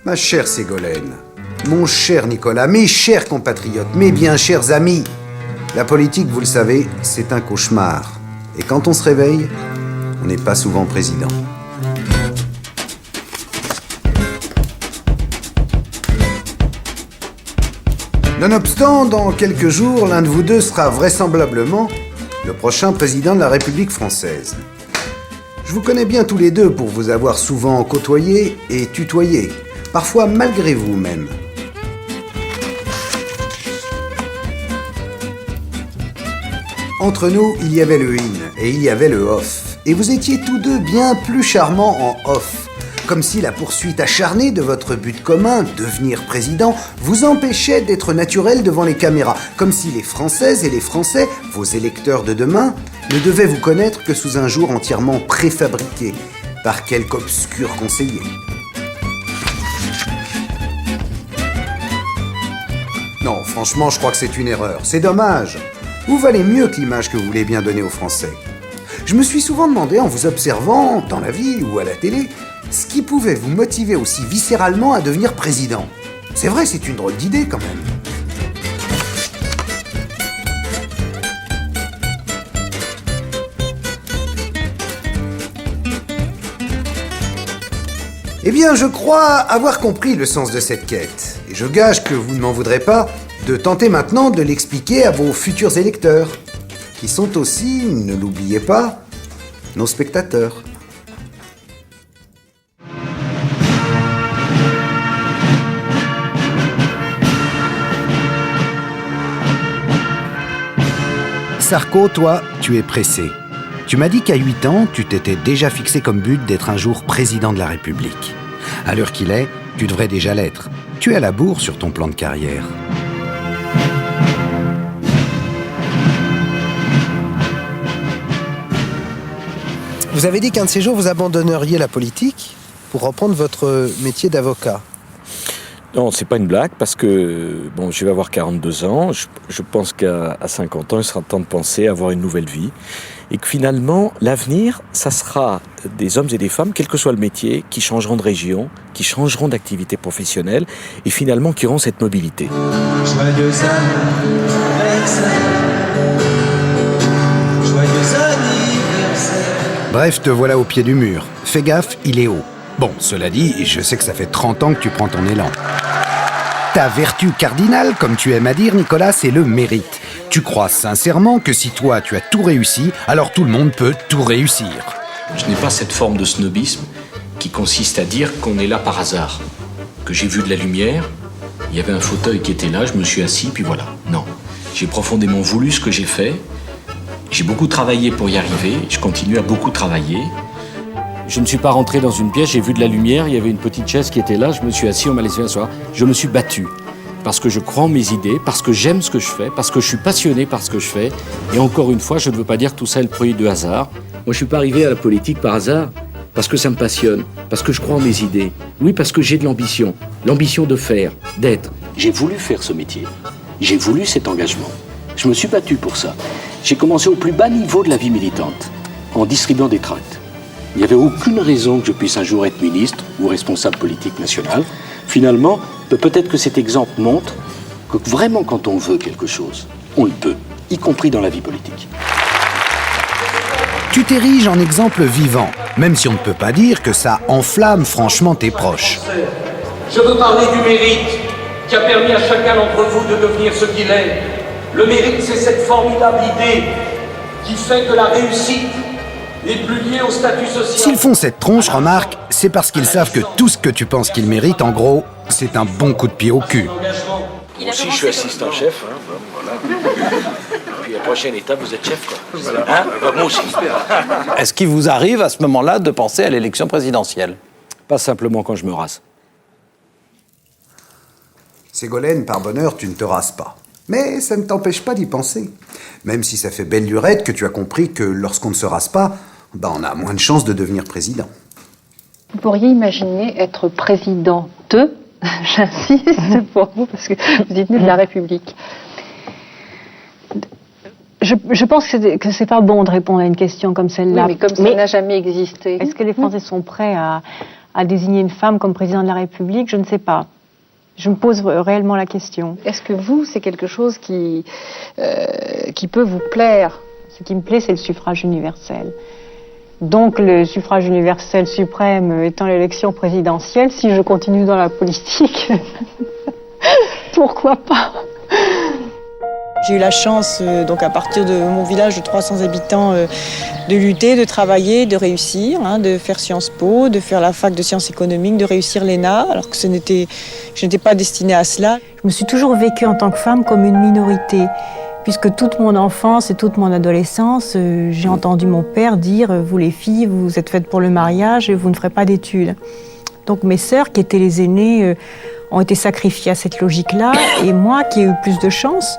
Ma chère Ségolène, mon cher Nicolas, mes chers compatriotes, mes bien chers amis, la politique, vous le savez, c'est un cauchemar. Et quand on se réveille, on n'est pas souvent président. Nonobstant, dans quelques jours, l'un de vous deux sera vraisemblablement le prochain président de la République française. Je vous connais bien tous les deux pour vous avoir souvent côtoyé et tutoyé, parfois malgré vous-même. Entre nous, il y avait le in et il y avait le off. Et vous étiez tous deux bien plus charmants en off. Comme si la poursuite acharnée de votre but commun, devenir président, vous empêchait d'être naturel devant les caméras. Comme si les Françaises et les Français, vos électeurs de demain, ne devaient vous connaître que sous un jour entièrement préfabriqué par quelque obscur conseiller. Non, franchement, je crois que c'est une erreur. C'est dommage. Vous valez mieux que l'image que vous voulez bien donner aux Français. Je me suis souvent demandé, en vous observant, dans la vie ou à la télé, ce qui pouvait vous motiver aussi viscéralement à devenir président. C'est vrai, c'est une drôle d'idée quand même. Eh bien, je crois avoir compris le sens de cette quête. Et je gage que vous ne m'en voudrez pas de tenter maintenant de l'expliquer à vos futurs électeurs, qui sont aussi, ne l'oubliez pas, nos spectateurs. Sarko, toi, tu es pressé. Tu m'as dit qu'à 8 ans, tu t'étais déjà fixé comme but d'être un jour président de la République. À l'heure qu'il est, tu devrais déjà l'être. Tu es à la bourre sur ton plan de carrière. Vous avez dit qu'un de ces jours, vous abandonneriez la politique pour reprendre votre métier d'avocat. Non, c'est pas une blague, parce que bon, je vais avoir 42 ans, je pense qu'à 50 ans, il sera temps de penser à avoir une nouvelle vie, et que finalement, l'avenir, ça sera des hommes et des femmes, quel que soit le métier, qui changeront de région, qui changeront d'activité professionnelle, et finalement qui auront cette mobilité. Joyeux anniversaire. Joyeux anniversaire. Bref, te voilà au pied du mur. Fais gaffe, il est haut. Bon, cela dit, je sais que ça fait 30 ans que tu prends ton élan. Ta vertu cardinale, comme tu aimes à dire, Nicolas, c'est le mérite. Tu crois sincèrement que si toi, tu as tout réussi, alors tout le monde peut tout réussir. Je n'ai pas cette forme de snobisme qui consiste à dire qu'on est là par hasard. Que j'ai vu de la lumière, il y avait un fauteuil qui était là, je me suis assis, puis voilà. Non. J'ai profondément voulu ce que j'ai fait. J'ai beaucoup travaillé pour y arriver. Je continue à beaucoup travailler. Je ne suis pas rentré dans une pièce, j'ai vu de la lumière, il y avait une petite chaise qui était là, je me suis assis, on m'a laissé m'asseoir. Je me suis battu parce que je crois en mes idées, parce que j'aime ce que je fais, parce que je suis passionné par ce que je fais. Et encore une fois, je ne veux pas dire que tout ça est le produit de hasard. Moi, je ne suis pas arrivé à la politique par hasard, parce que ça me passionne, parce que je crois en mes idées. Oui, parce que j'ai de l'ambition de faire, d'être. J'ai voulu faire ce métier, j'ai voulu cet engagement. Je me suis battu pour ça. J'ai commencé au plus bas niveau de la vie militante, en distribuant des tracts. Il n'y avait aucune raison que je puisse un jour être ministre ou responsable politique national. Finalement, peut-être que cet exemple montre que vraiment quand on veut quelque chose, on le peut, y compris dans la vie politique. Tu t'ériges en exemple vivant, même si on ne peut pas dire que ça enflamme franchement tes proches. Je veux parler du mérite qui a permis à chacun d'entre vous de devenir ce qu'il est. Le mérite, c'est cette formidable idée qui fait que la réussite n'est plus liée au statut social. S'ils font cette tronche, remarque, c'est parce qu'ils savent que tout ce que tu penses qu'ils méritent, en gros, c'est un bon coup de pied au cul. Moi aussi, je suis assistant chef. Hein, voilà. Puis la prochaine étape, vous êtes chef, quoi. Hein, moi aussi. Est-ce qu'il vous arrive à ce moment-là de penser à l'élection présidentielle? Pas simplement quand je me rase. Ségolène, par bonheur, tu ne te rases pas. Mais ça ne t'empêche pas d'y penser. Même si ça fait belle lurette que tu as compris que lorsqu'on ne se rase pas, on a moins de chances de devenir président. Vous pourriez imaginer être présidente, j'insiste pour vous, parce que vous êtes né de la République. Je pense que c'est pas bon de répondre à une question comme celle-là. Oui, mais comme ça n'a jamais existé. Est-ce que les Français sont prêts à désigner une femme comme président de la République, je ne sais pas. Je me pose réellement la question. Est-ce que vous, c'est quelque chose qui peut vous plaire? Ce qui me plaît, c'est le suffrage universel. Donc le suffrage universel suprême étant l'élection présidentielle, si je continue dans la politique, pourquoi pas? J'ai eu la chance, donc à partir de mon village de 300 habitants, de lutter, de travailler, de réussir, de faire Sciences Po, de faire la fac de sciences économiques, de réussir l'ENA, alors que je n'étais pas destinée à cela. Je me suis toujours vécue en tant que femme comme une minorité, puisque toute mon enfance et toute mon adolescence, j'ai entendu mon père dire « Vous les filles, vous êtes faites pour le mariage et vous ne ferez pas d'études ». Donc mes sœurs, qui étaient les aînées, ont été sacrifiées à cette logique-là, et moi, qui ai eu plus de chance,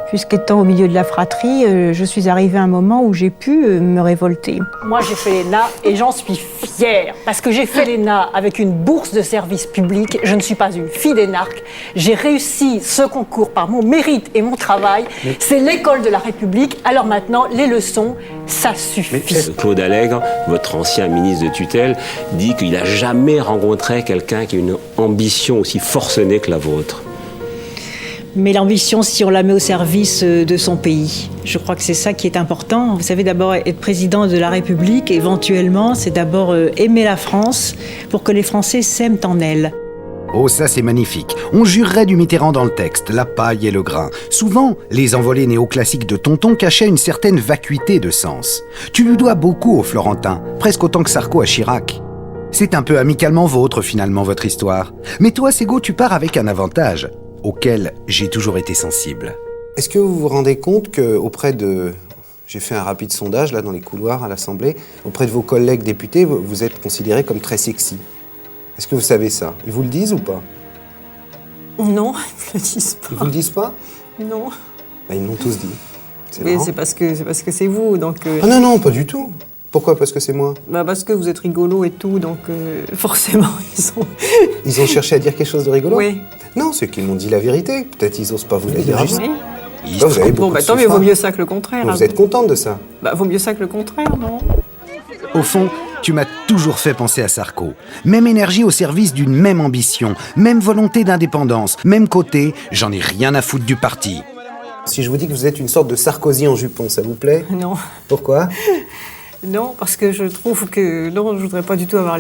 puisqu'étant au milieu de la fratrie, je suis arrivée à un moment où j'ai pu me révolter. Moi, j'ai fait l'ENA et j'en suis fière, parce que j'ai fait l'ENA avec une bourse de service public. Je ne suis pas une fille d'énarque. J'ai réussi ce concours par mon mérite et mon travail. C'est l'école de la République. Alors maintenant, les leçons, ça suffit. Claude Allègre, votre ancien ministre de tutelle, dit qu'il n'a jamais rencontré quelqu'un qui a une ambition aussi forcenée que la vôtre. Mais l'ambition, si on la met au service de son pays, je crois que c'est ça qui est important. Vous savez, d'abord, être président de la République, éventuellement, c'est d'abord aimer la France pour que les Français s'aiment en elle. Oh, ça c'est magnifique. On jurerait du Mitterrand dans le texte, la paille et le grain. Souvent, les envolées néoclassiques de Tonton cachaient une certaine vacuité de sens. Tu lui dois beaucoup aux Florentins, presque autant que Sarko à Chirac. C'est un peu amicalement vôtre, finalement, votre histoire. Mais toi, Ségo, tu pars avec un avantage auquel j'ai toujours été sensible. Est-ce que vous vous rendez compte qu'auprès de... J'ai fait un rapide sondage, là, dans les couloirs à l'Assemblée. Auprès de vos collègues députés, vous êtes considérés comme très sexy. Est-ce que vous savez ça? Ils vous le disent ou pas? Non, ils ne le disent pas. Ils vous le disent pas? Non. Bah, ils l'ont tous dit. Oui, c'est parce que c'est vous, donc... Ah non, pas du tout. Pourquoi? Parce que c'est moi? Parce que vous êtes rigolo et tout, donc forcément, Ils ont cherché à dire quelque chose de rigolo? Oui. Non, c'est qu'ils m'ont dit la vérité. Peut-être ils osent pas vous la dire. Oui. Vous avez beaucoup de tant mieux, suffrages. vaut mieux ça que le contraire. Vous êtes contente de ça? Vaut mieux ça que le contraire, non? Au fond, tu m'as toujours fait penser à Sarko. Même énergie au service d'une même ambition, même volonté d'indépendance, même côté, j'en ai rien à foutre du parti. Si je vous dis que vous êtes une sorte de Sarkozy en jupon, ça vous plaît? Non. Pourquoi? Non, parce que je trouve que... Non, je voudrais pas du tout avoir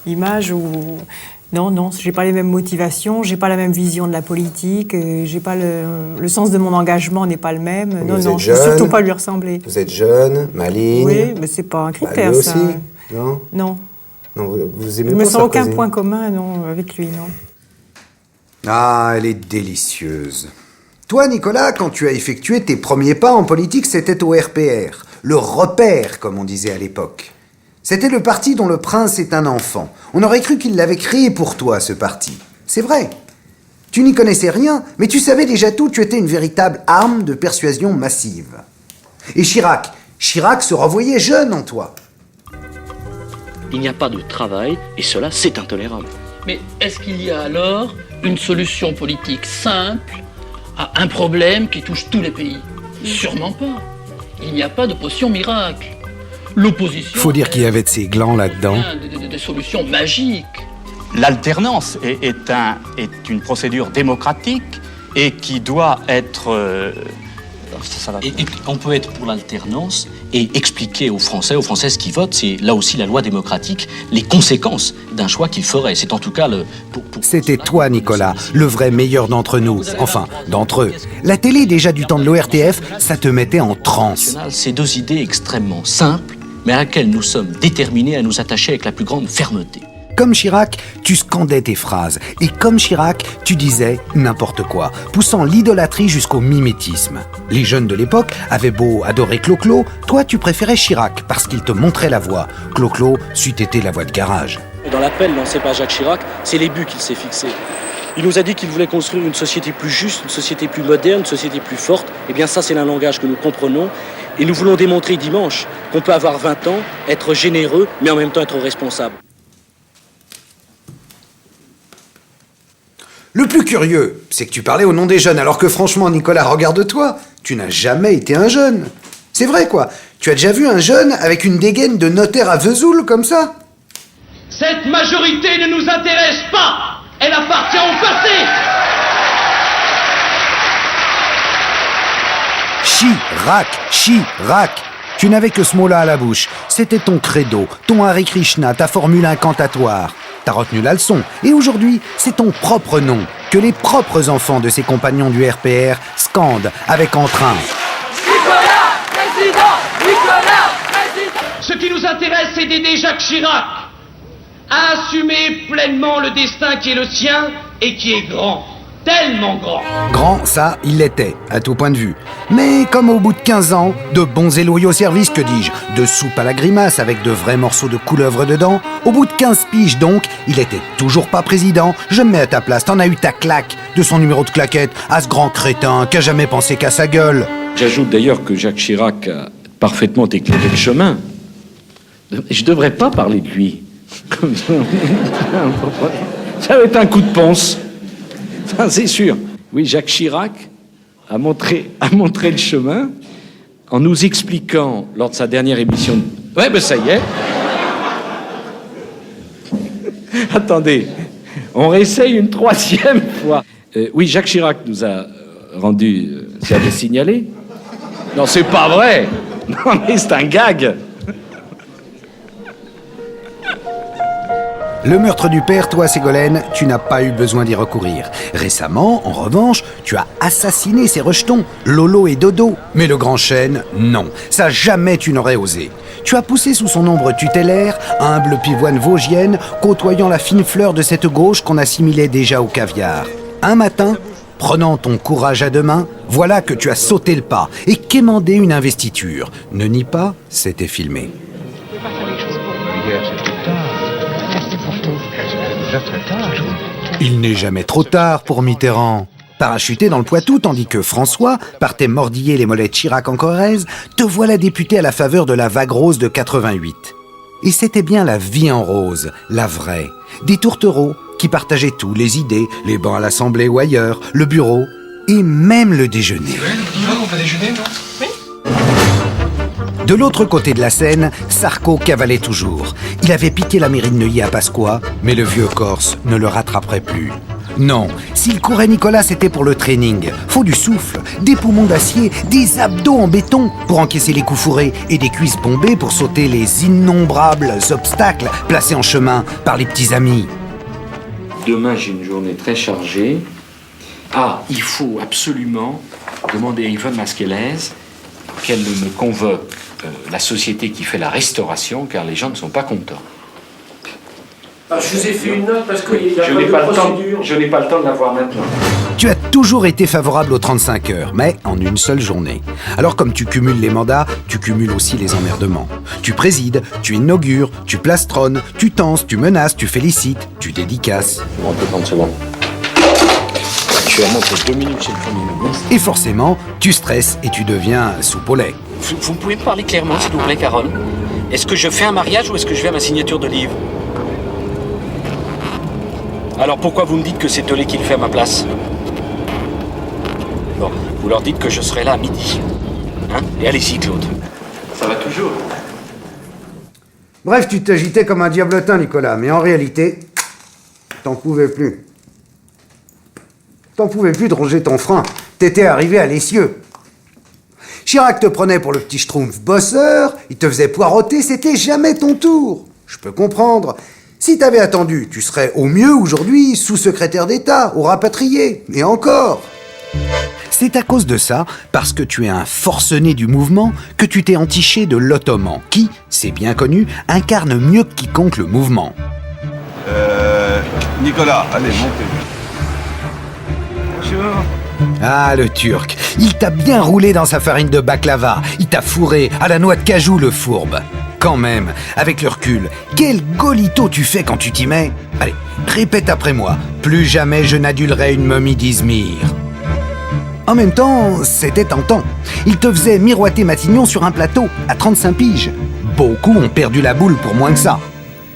l'image où... Non, j'ai pas les mêmes motivations, j'ai pas la même vision de la politique, j'ai pas le sens de mon engagement n'est pas le même. Mais non, je veux surtout pas lui ressembler. Vous êtes jeune, maligne. Oui, mais c'est pas un critère, lui ça. aussi, non? Non. Non, vous aimez Je pas me sens Sarkozy? aucun point commun, non, avec lui, non. Ah, elle est délicieuse. Toi, Nicolas, quand tu as effectué tes premiers pas en politique, c'était au RPR, le repère, comme on disait à l'époque. C'était le parti dont le prince est un enfant. On aurait cru qu'il l'avait créé pour toi, ce parti. C'est vrai. Tu n'y connaissais rien, mais tu savais déjà tout, tu étais une véritable arme de persuasion massive. Et Chirac se revoyait jeune en toi. Il n'y a pas de travail, et cela, c'est intolérable. Mais est-ce qu'il y a alors une solution politique simple à un problème qui touche tous les pays? Sûrement pas. Il n'y a pas de potion miracle. L'opposition... Faut dire qu'il y avait de ces glands là-dedans. Des solutions magiques. L'alternance est une procédure démocratique et qui doit être... Et on peut être pour l'alternance et expliquer aux Françaises qui votent, c'est là aussi la loi démocratique, les conséquences d'un choix qu'ils feraient. C'est en tout cas le... C'était toi, Nicolas, le vrai meilleur d'entre nous. Enfin, d'entre eux. La télé, déjà du temps de l'ORTF, ça te mettait en transe. C'est deux idées extrêmement simples, mais à laquelle nous sommes déterminés à nous attacher avec la plus grande fermeté. Comme Chirac, tu scandais tes phrases. Et comme Chirac, tu disais n'importe quoi, poussant l'idolâtrie jusqu'au mimétisme. Les jeunes de l'époque avaient beau adorer Clo-Clo, toi tu préférais Chirac parce qu'il te montrait la voie. Clo-Clo c'eût été la voie de garage. Dans l'appel lancé par Jacques Chirac, c'est les buts qu'il s'est fixés. Il nous a dit qu'il voulait construire une société plus juste, une société plus moderne, une société plus forte. Eh bien ça, c'est un langage que nous comprenons. Et nous voulons démontrer dimanche qu'on peut avoir 20 ans, être généreux, mais en même temps être responsable. Le plus curieux, c'est que tu parlais au nom des jeunes, alors que franchement, Nicolas, regarde-toi, tu n'as jamais été un jeune. C'est vrai, quoi. Tu as déjà vu un jeune avec une dégaine de notaire à Vesoul, comme ça? Cette majorité ne nous intéresse pas. Elle appartient au passé. Chirac. Tu n'avais que ce mot-là à la bouche. C'était ton credo, ton Hare Krishna, ta formule incantatoire. T'as retenu la leçon. Et aujourd'hui, c'est ton propre nom que les propres enfants de ses compagnons du RPR scandent avec entrain. Nicolas, président! Nicolas, président! Ce qui nous intéresse, c'est d'aider Jacques Chirac à assumer pleinement le destin qui est le sien et qui est grand. Tellement grand. Grand, ça, il l'était, à tout point de vue. Mais comme au bout de 15 ans, de bons et loyaux services, que dis-je, de soupe à la grimace avec de vrais morceaux de couleuvre dedans, au bout de 15 piges donc, il était toujours pas président. Je me mets à ta place, t'en as eu ta claque de son numéro de claquette à ce grand crétin qui a jamais pensé qu'à sa gueule. J'ajoute d'ailleurs que Jacques Chirac a parfaitement éclairé le chemin. Je devrais pas parler de lui. Ça va être un coup de ponce. Enfin, c'est sûr. Oui, Jacques Chirac a montré le chemin en nous expliquant, lors de sa dernière émission... Ouais, ben ça y est. Attendez, on réessaye une troisième fois. Oui, Jacques Chirac nous a rendu service signalé. Non, c'est pas vrai. Non, mais c'est un gag. Le meurtre du père, toi, Ségolène, tu n'as pas eu besoin d'y recourir. Récemment, en revanche, tu as assassiné ces rejetons, Lolo et Dodo. Mais le grand chêne, non. Ça, jamais tu n'aurais osé. Tu as poussé sous son ombre tutélaire, humble pivoine vosgienne, côtoyant la fine fleur de cette gauche qu'on assimilait déjà au caviar. Un matin, prenant ton courage à deux mains, voilà que tu as sauté le pas et quémandé une investiture. Ne nie pas, c'était filmé. Il n'est jamais trop tard pour Mitterrand. Parachuté dans le Poitou, tandis que François partait mordiller les mollets de Chirac en Corrèze, te voilà député à la faveur de la vague rose de 88. Et c'était bien la vie en rose, la vraie. Des tourtereaux qui partageaient tout, les idées, les bancs à l'Assemblée ou ailleurs, le bureau et même le déjeuner. On va déjeuner, non? Oui. De l'autre côté de la Seine, Sarko cavalait toujours. Il avait piqué la mairie de Neuilly à Pasqua, mais le vieux Corse ne le rattraperait plus. Non, s'il courait Nicolas, c'était pour le training. Faut du souffle, des poumons d'acier, des abdos en béton pour encaisser les coups fourrés et des cuisses bombées pour sauter les innombrables obstacles placés en chemin par les petits amis. Demain, j'ai une journée très chargée. Ah, il faut absolument demander à Yvonne Masquelez qu'elle me convoque la société qui fait la restauration, car les gens ne sont pas contents. Ah, je vous ai fait une note parce qu'il y a je n'ai pas le temps. Je n'ai pas le temps de la voir maintenant. Tu as toujours été favorable aux 35 heures, mais en une seule journée. Alors comme tu cumules les mandats, tu cumules aussi les emmerdements. Tu présides, tu inaugures, tu plastronnes, tu tenses, tu menaces, tu félicites, tu dédicaces. On peut 30 secondes. Je vais remonter 2 minutes chez le Premier ministre. Et forcément, tu stresses et tu deviens soupe au lait. Vous pouvez me parler clairement, s'il vous plaît, Carole? Est-ce que je fais un mariage ou est-ce que je vais à ma signature de livre? Alors pourquoi vous me dites que c'est Tolé qui le fait à ma place? Bon, vous leur dites que je serai là à midi. Hein? Et allez-y, Claude. Ça va toujours. Bref, tu t'agitais comme un diablotin, Nicolas, mais en réalité, t'en pouvais plus. T'en pouvais plus de ronger ton frein. T'étais arrivé à l'essieu. Chirac te prenait pour le petit schtroumpf bosseur, il te faisait poireauter, c'était jamais ton tour. Je peux comprendre. Si t'avais attendu, tu serais au mieux aujourd'hui sous-secrétaire d'État, au rapatrié. Et encore. C'est à cause de ça, parce que tu es un forcené du mouvement, que tu t'es entiché de l'Ottoman, qui, c'est bien connu, incarne mieux que quiconque le mouvement. Nicolas, allez, montez. Bonjour. Ah, le Turc, il t'a bien roulé dans sa farine de baklava, il t'a fourré à la noix de cajou, le fourbe. Quand même, avec le recul, quel golito tu fais quand tu t'y mets? Allez, répète après moi, plus jamais je n'adulerai une momie d'Izmir. En même temps, c'était tentant. Il te faisait miroiter Matignon sur un plateau, à 35 piges. Beaucoup ont perdu la boule pour moins que ça.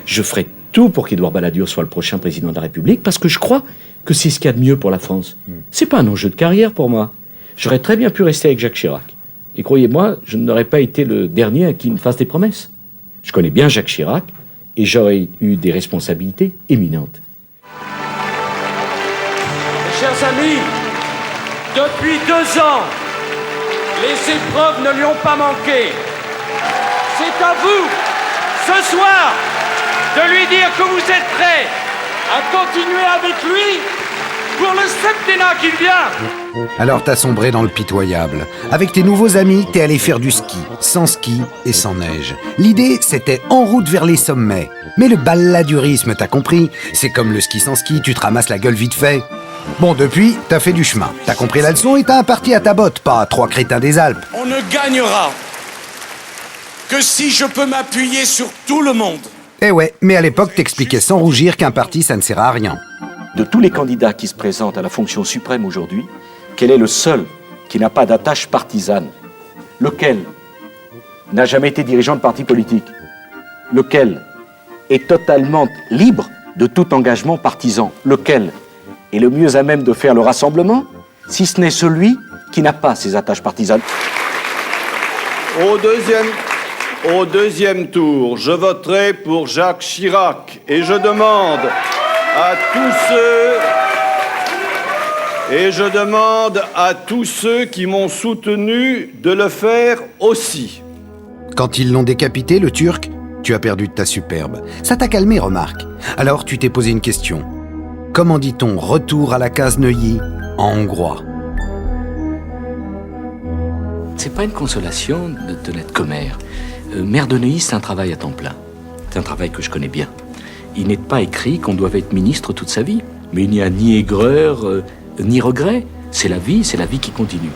Je ferai tout pour qu'Édouard Balladur soit le prochain président de la République, parce que je crois que c'est ce qu'il y a de mieux pour la France. C'est pas un enjeu de carrière pour moi. J'aurais très bien pu rester avec Jacques Chirac. Et croyez-moi, je n'aurais pas été le dernier à qui il me fasse des promesses. Je connais bien Jacques Chirac, et j'aurais eu des responsabilités éminentes. Chers amis, depuis 2 ans, les épreuves ne lui ont pas manqué. C'est à vous, ce soir, de lui dire que vous êtes prêts à continuer avec lui pour le septennat qui vient. Alors t'as sombré dans le pitoyable. Avec tes nouveaux amis, t'es allé faire du ski, sans ski et sans neige. L'idée, c'était en route vers les sommets. Mais le balladurisme, t'as compris, c'est comme le ski sans ski, tu te ramasses la gueule vite fait. Bon, depuis, t'as fait du chemin. T'as compris la leçon et t'as un parti à ta botte, pas 3 crétins des Alpes. On ne gagnera que si je peux m'appuyer sur tout le monde. Eh ouais, mais à l'époque, t'expliquais sans rougir qu'un parti, ça ne sert à rien. De tous les candidats qui se présentent à la fonction suprême aujourd'hui, quel est le seul qui n'a pas d'attache partisane? Lequel n'a jamais été dirigeant de parti politique? Lequel est totalement libre de tout engagement partisan? Lequel est le mieux à même de faire le rassemblement, si ce n'est celui qui n'a pas ces attaches partisanes? Au deuxième tour, je voterai pour Jacques Chirac et je demande à tous ceux qui m'ont soutenu de le faire aussi. Quand ils l'ont décapité, le Turc, tu as perdu de ta superbe. Ça t'a calmé, remarque. Alors tu t'es posé une question. Comment dit-on retour à la case Neuilly en hongrois? C'est pas une consolation de n'être que maire. Maire de Neuilly, c'est un travail à temps plein. C'est un travail que je connais bien. Il n'est pas écrit qu'on doit être ministre toute sa vie. Mais il n'y a ni aigreur, ni regret. C'est la vie qui continue.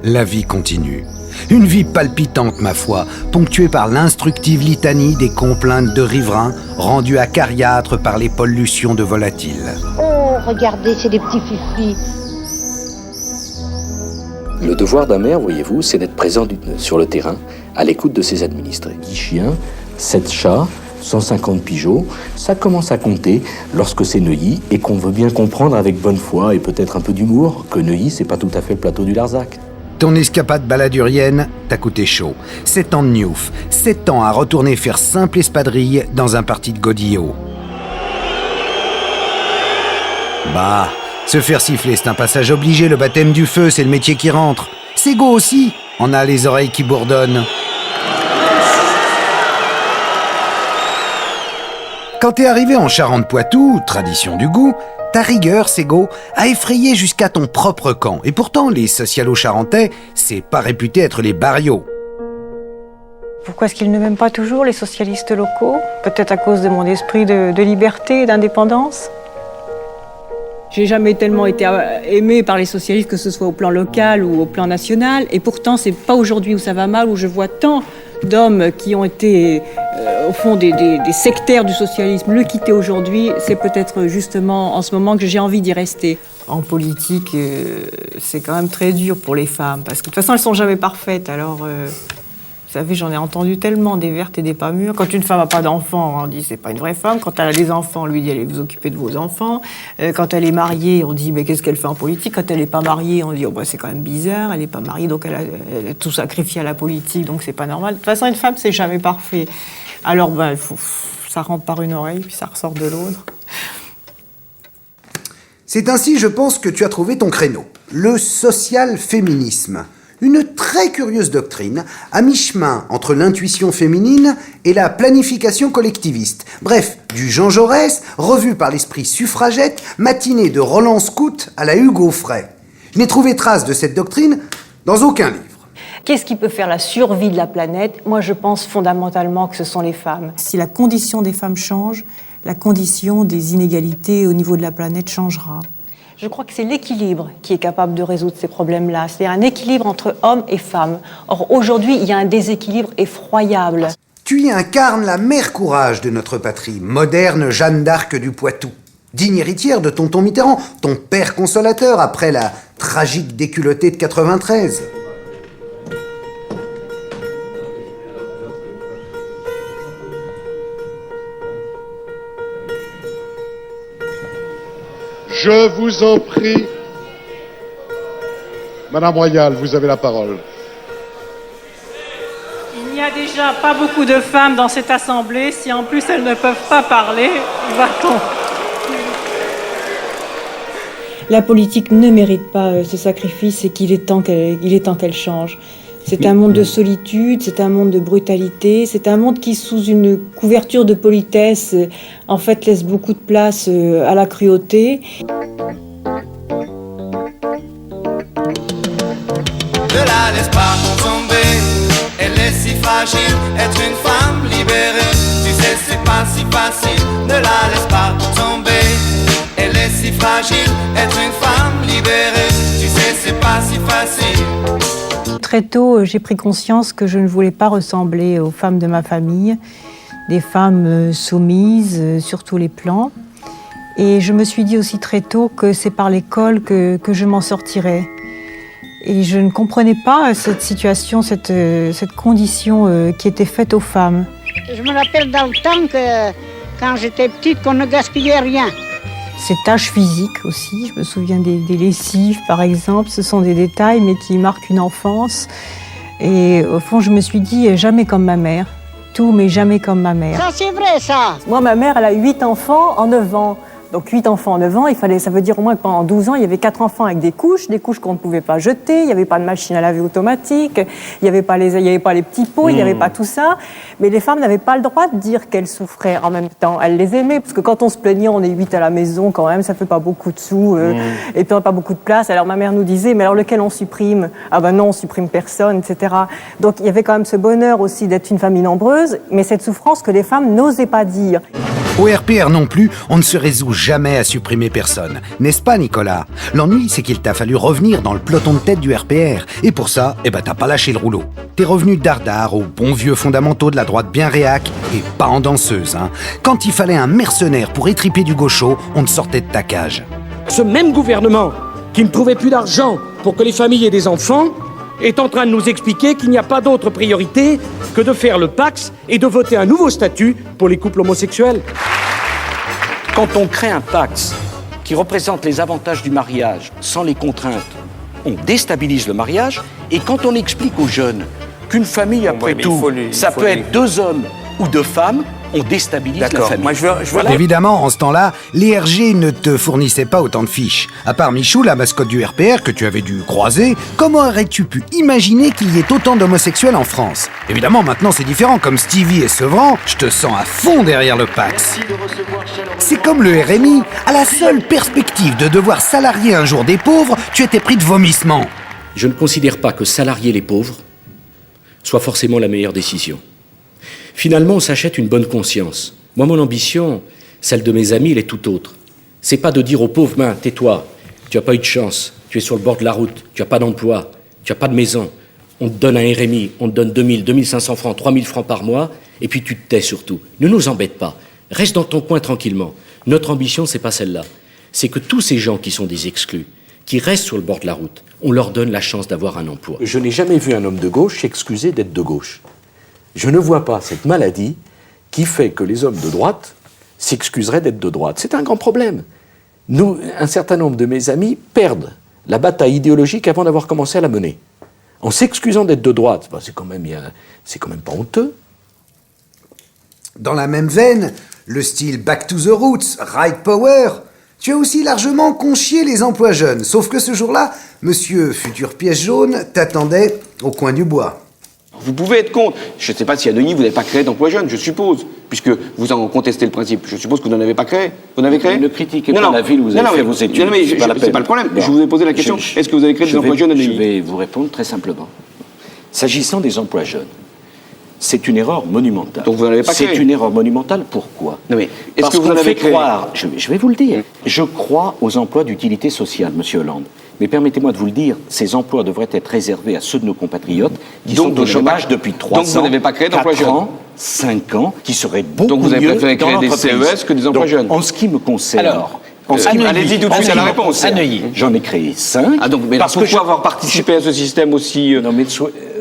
La vie continue. Une vie palpitante, ma foi, ponctuée par l'instructive litanie des complaintes de riverains, rendues acariâtres par les pollutions de volatiles. Oh, regardez, c'est des petits fifis. Le devoir d'un maire, voyez-vous, c'est d'être présent sur le terrain, à l'écoute de ses administrés. 10 chiens, 7 chats, 150 pigeons, ça commence à compter lorsque c'est Neuilly et qu'on veut bien comprendre avec bonne foi et peut-être un peu d'humour que Neuilly, c'est pas tout à fait le plateau du Larzac. Ton escapade baladurienne t'a coûté chaud. 7 ans de Newf, 7 ans à retourner faire simple espadrille dans un parti de godillot. Bah, se faire siffler, c'est un passage obligé, le baptême du feu, c'est le métier qui rentre. Ségo aussi, on a les oreilles qui bourdonnent. Quand t'es arrivé en Charente-Poitou, tradition du goût, ta rigueur, Ségo, a effrayé jusqu'à ton propre camp. Et pourtant, les socialo-charentais, c'est pas réputé être les barrios. Pourquoi est-ce qu'ils ne m'aiment pas toujours, les socialistes locaux? Peut-être à cause de mon esprit de liberté et d'indépendance. J'ai jamais tellement été aimée par les socialistes, que ce soit au plan local ou au plan national. Et pourtant, c'est pas aujourd'hui où ça va mal, où je vois tant d'hommes qui ont été, au fond, des sectaires du socialisme, le quitter aujourd'hui. C'est peut-être justement en ce moment que j'ai envie d'y rester. En politique, c'est quand même très dur pour les femmes, parce que de toute façon, elles sont jamais parfaites. Alors, vous savez, j'en ai entendu tellement des vertes et des pas mûres. Quand une femme n'a pas d'enfants, on dit c'est pas une vraie femme. Quand elle a des enfants, on lui dit allez vous occuper de vos enfants. Quand elle est mariée, on dit mais qu'est-ce qu'elle fait en politique? Quand elle n'est pas mariée, on dit oh bah c'est quand même bizarre. Elle n'est pas mariée, donc elle a tout sacrifié à la politique, donc c'est pas normal. De toute façon, une femme c'est jamais parfait. Alors ben ça rentre par une oreille puis ça ressort de l'autre. C'est ainsi, je pense, que tu as trouvé ton créneau, le social-féminisme. Une très curieuse doctrine, à mi-chemin entre l'intuition féminine et la planification collectiviste. Bref, du Jean Jaurès, revu par l'esprit suffragette, matinée de Roland Scout à la Hugo Frey. Je n'ai trouvé trace de cette doctrine dans aucun livre. Qu'est-ce qui peut faire la survie de la planète? Moi, je pense fondamentalement que ce sont les femmes. Si la condition des femmes change, la condition des inégalités au niveau de la planète changera. Je crois que c'est l'équilibre qui est capable de résoudre ces problèmes-là. C'est un équilibre entre hommes et femmes. Or, aujourd'hui, il y a un déséquilibre effroyable. Tu y incarnes la mère courage de notre patrie, moderne Jeanne d'Arc du Poitou. Digne héritière de tonton Mitterrand, ton père consolateur après la tragique déculottée de 93. Je vous en prie. Madame Royale, vous avez la parole. Il n'y Il n'y a déjà pas beaucoup de femmes dans cette assemblée. Si en plus elles ne peuvent pas parler, va-t-on? La politique ne mérite pas ce sacrifice et qu'il est temps qu'elle change. C'est un monde de solitude, c'est un monde de brutalité, c'est un monde qui, sous une couverture de politesse, en fait laisse beaucoup de place à la cruauté. Ne la laisse pas tomber, elle est si fragile, être une femme libérée. Tu sais, c'est pas si facile, ne la laisse pas tomber. Elle est si fragile, être une femme libérée. Tu sais, c'est pas si facile. Très tôt, j'ai pris conscience que je ne voulais pas ressembler aux femmes de ma famille, des femmes soumises sur tous les plans. Et je me suis dit aussi très tôt que c'est par l'école que je m'en sortirais. Et je ne comprenais pas cette situation, cette condition qui était faite aux femmes. Je me rappelle dans le temps que quand j'étais petite, qu'on ne gaspillait rien. Ces tâches physiques aussi, je me souviens des lessives par exemple, ce sont des détails mais qui marquent une enfance. Et au fond, je me suis dit jamais comme ma mère, tout mais jamais comme ma mère. Ça c'est vrai ça. Moi, ma mère, elle a 8 enfants en 9 ans. Donc 8 enfants en 9 ans, ça veut dire au moins que pendant 12 ans, il y avait 4 enfants avec des couches qu'on ne pouvait pas jeter, il n'y avait pas de machine à laver automatique, il n'y avait pas les petits pots, il n'y avait pas tout ça. Mais les femmes n'avaient pas le droit de dire qu'elles souffraient en même temps. Elles les aimaient, parce que quand on se plaignait, on est 8 à la maison quand même, ça fait pas beaucoup de sous, et puis on n'a pas beaucoup de place. Alors ma mère nous disait, mais alors lequel on supprime? Ah ben non, on supprime personne, etc. Donc il y avait quand même ce bonheur aussi d'être une famille nombreuse, mais cette souffrance que les femmes n'osaient pas dire. Au RPR non plus, on ne se résout jamais à supprimer personne. N'est-ce pas, Nicolas? L'ennui, c'est qu'il t'a fallu revenir dans le peloton de tête du RPR. Et pour ça, t'as pas lâché le rouleau. T'es revenu dardard aux bons vieux fondamentaux de la droite bien réac, et pas en danseuse, hein. Quand il fallait un mercenaire pour étriper du gaucho, on te sortait de ta cage. Ce même gouvernement, qui ne trouvait plus d'argent pour que les familles aient des enfants, est en train de nous expliquer qu'il n'y a pas d'autre priorité que de faire le Pacs et de voter un nouveau statut pour les couples homosexuels. Quand on crée un Pacs qui représente les avantages du mariage sans les contraintes, on déstabilise le mariage. Et quand on explique aux jeunes qu'une famille, après tout, ça peut être 2 hommes ou 2 femmes, on déstabilise la famille. Moi, je veux... Évidemment, en ce temps-là, l'IRG ne te fournissait pas autant de fiches. À part Michou, la mascotte du RPR, que tu avais dû croiser, comment aurais-tu pu imaginer qu'il y ait autant d'homosexuels en France? Évidemment, maintenant c'est différent, comme Stevie et Sevran, je te sens à fond derrière le Pacs. C'est comme le RMI, à la seule perspective de devoir salarier un jour des pauvres, tu étais pris de vomissement. Je ne considère pas que salarier les pauvres soit forcément la meilleure décision. Finalement, on s'achète une bonne conscience. Moi, mon ambition, celle de mes amis, elle est tout autre. C'est pas de dire aux pauvres, mains, tais-toi, tu n'as pas eu de chance, tu es sur le bord de la route, tu n'as pas d'emploi, tu n'as pas de maison. On te donne un RMI, on te donne 2000, 2500 francs, 3000 francs par mois, et puis tu te tais surtout. Ne nous embête pas. Reste dans ton coin tranquillement. Notre ambition, c'est pas celle-là. C'est que tous ces gens qui sont des exclus, qui restent sur le bord de la route, on leur donne la chance d'avoir un emploi. Je n'ai jamais vu un homme de gauche s'excuser d'être de gauche. Je ne vois pas cette maladie qui fait que les hommes de droite s'excuseraient d'être de droite. C'est un grand problème. Nous, un certain nombre de mes amis perdent la bataille idéologique avant d'avoir commencé à la mener. En s'excusant d'être de droite, c'est quand même pas honteux. Dans la même veine, le style Back to the Roots, Right Power, tu as aussi largement conchié les emplois jeunes. Sauf que ce jour-là, monsieur futur pièce jaune t'attendait au coin du bois. Vous pouvez être contre. Je ne sais pas si à Denis, vous n'avez pas créé d'emploi jeune, je suppose, puisque vous en contestez le principe. Je suppose que vous n'en avez pas créé. Vous n'avez créé? Ne critiquez pas la ville où vous avez fait vos études. Non, mais c'est pas le problème. Je vous ai posé la question. Est-ce que vous avez créé des emplois jeunes à Denis? Je vais vous répondre très simplement. S'agissant des emplois jeunes, c'est une erreur monumentale. Donc vous n'en avez pas créé? C'est une erreur monumentale, pourquoi? Non mais, est-ce que vous en avez créé? Je vais vous le dire. Je crois aux emplois d'utilité sociale, monsieur Hollande. Mais permettez-moi de vous le dire, ces emplois devraient être réservés à ceux de nos compatriotes qui sont au chômage depuis 3 ans, donc vous n'avez pas créé d'emplois jeunes? 4 ans, 5 ans, qui seraient beaucoup donc vous avez mieux préféré créer des CES que des emplois jeunes? En ce qui me concerne... Alors, allez-y tout de suite à la réponse. J'en ai créé 5. Ah donc, mais pourquoi avoir participé à ce système aussi... Non mais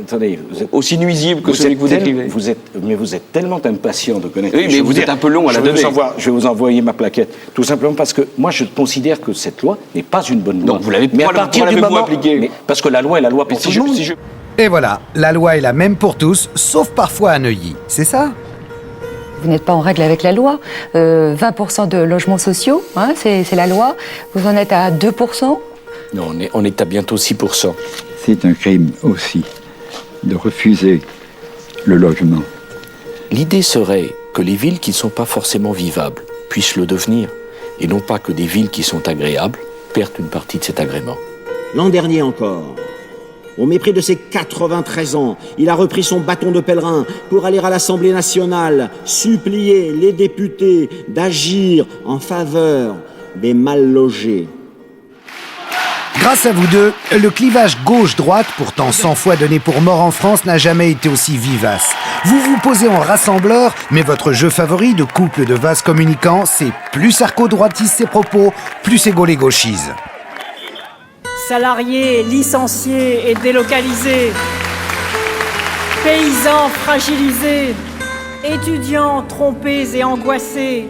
attendez, aussi nuisible que celui que vous décrivez? Vous êtes tellement impatient de connaître... Oui, mais vous êtes un peu long à la donner. Je vais vous envoyer ma plaquette. Tout simplement parce que moi, je considère que cette loi n'est pas une bonne loi. Donc vous l'avez appliquée. Parce que la loi est la loi pour tout le monde. Et voilà, la loi est la même pour tous, sauf parfois à Neuilly. C'est ça ? Vous n'êtes pas en règle avec la loi. 20% de logements sociaux, hein, c'est la loi. Vous en êtes à 2%. Non, on est à bientôt 6%. C'est un crime aussi de refuser le logement. L'idée serait que les villes qui ne sont pas forcément vivables puissent le devenir, et non pas que des villes qui sont agréables perdent une partie de cet agrément. L'an dernier encore, au mépris de ses 93 ans, il a repris son bâton de pèlerin pour aller à l'Assemblée nationale supplier les députés d'agir en faveur des mal logés. Grâce à vous deux, le clivage gauche-droite, pourtant 100 fois donné pour mort en France, n'a jamais été aussi vivace. Vous vous posez en rassembleur, mais votre jeu favori de couple de vases communicants, c'est plus Sarko droitise ses propos, plus Ego les gauchise. Salariés, licenciés et délocalisés, paysans fragilisés, étudiants trompés et angoissés,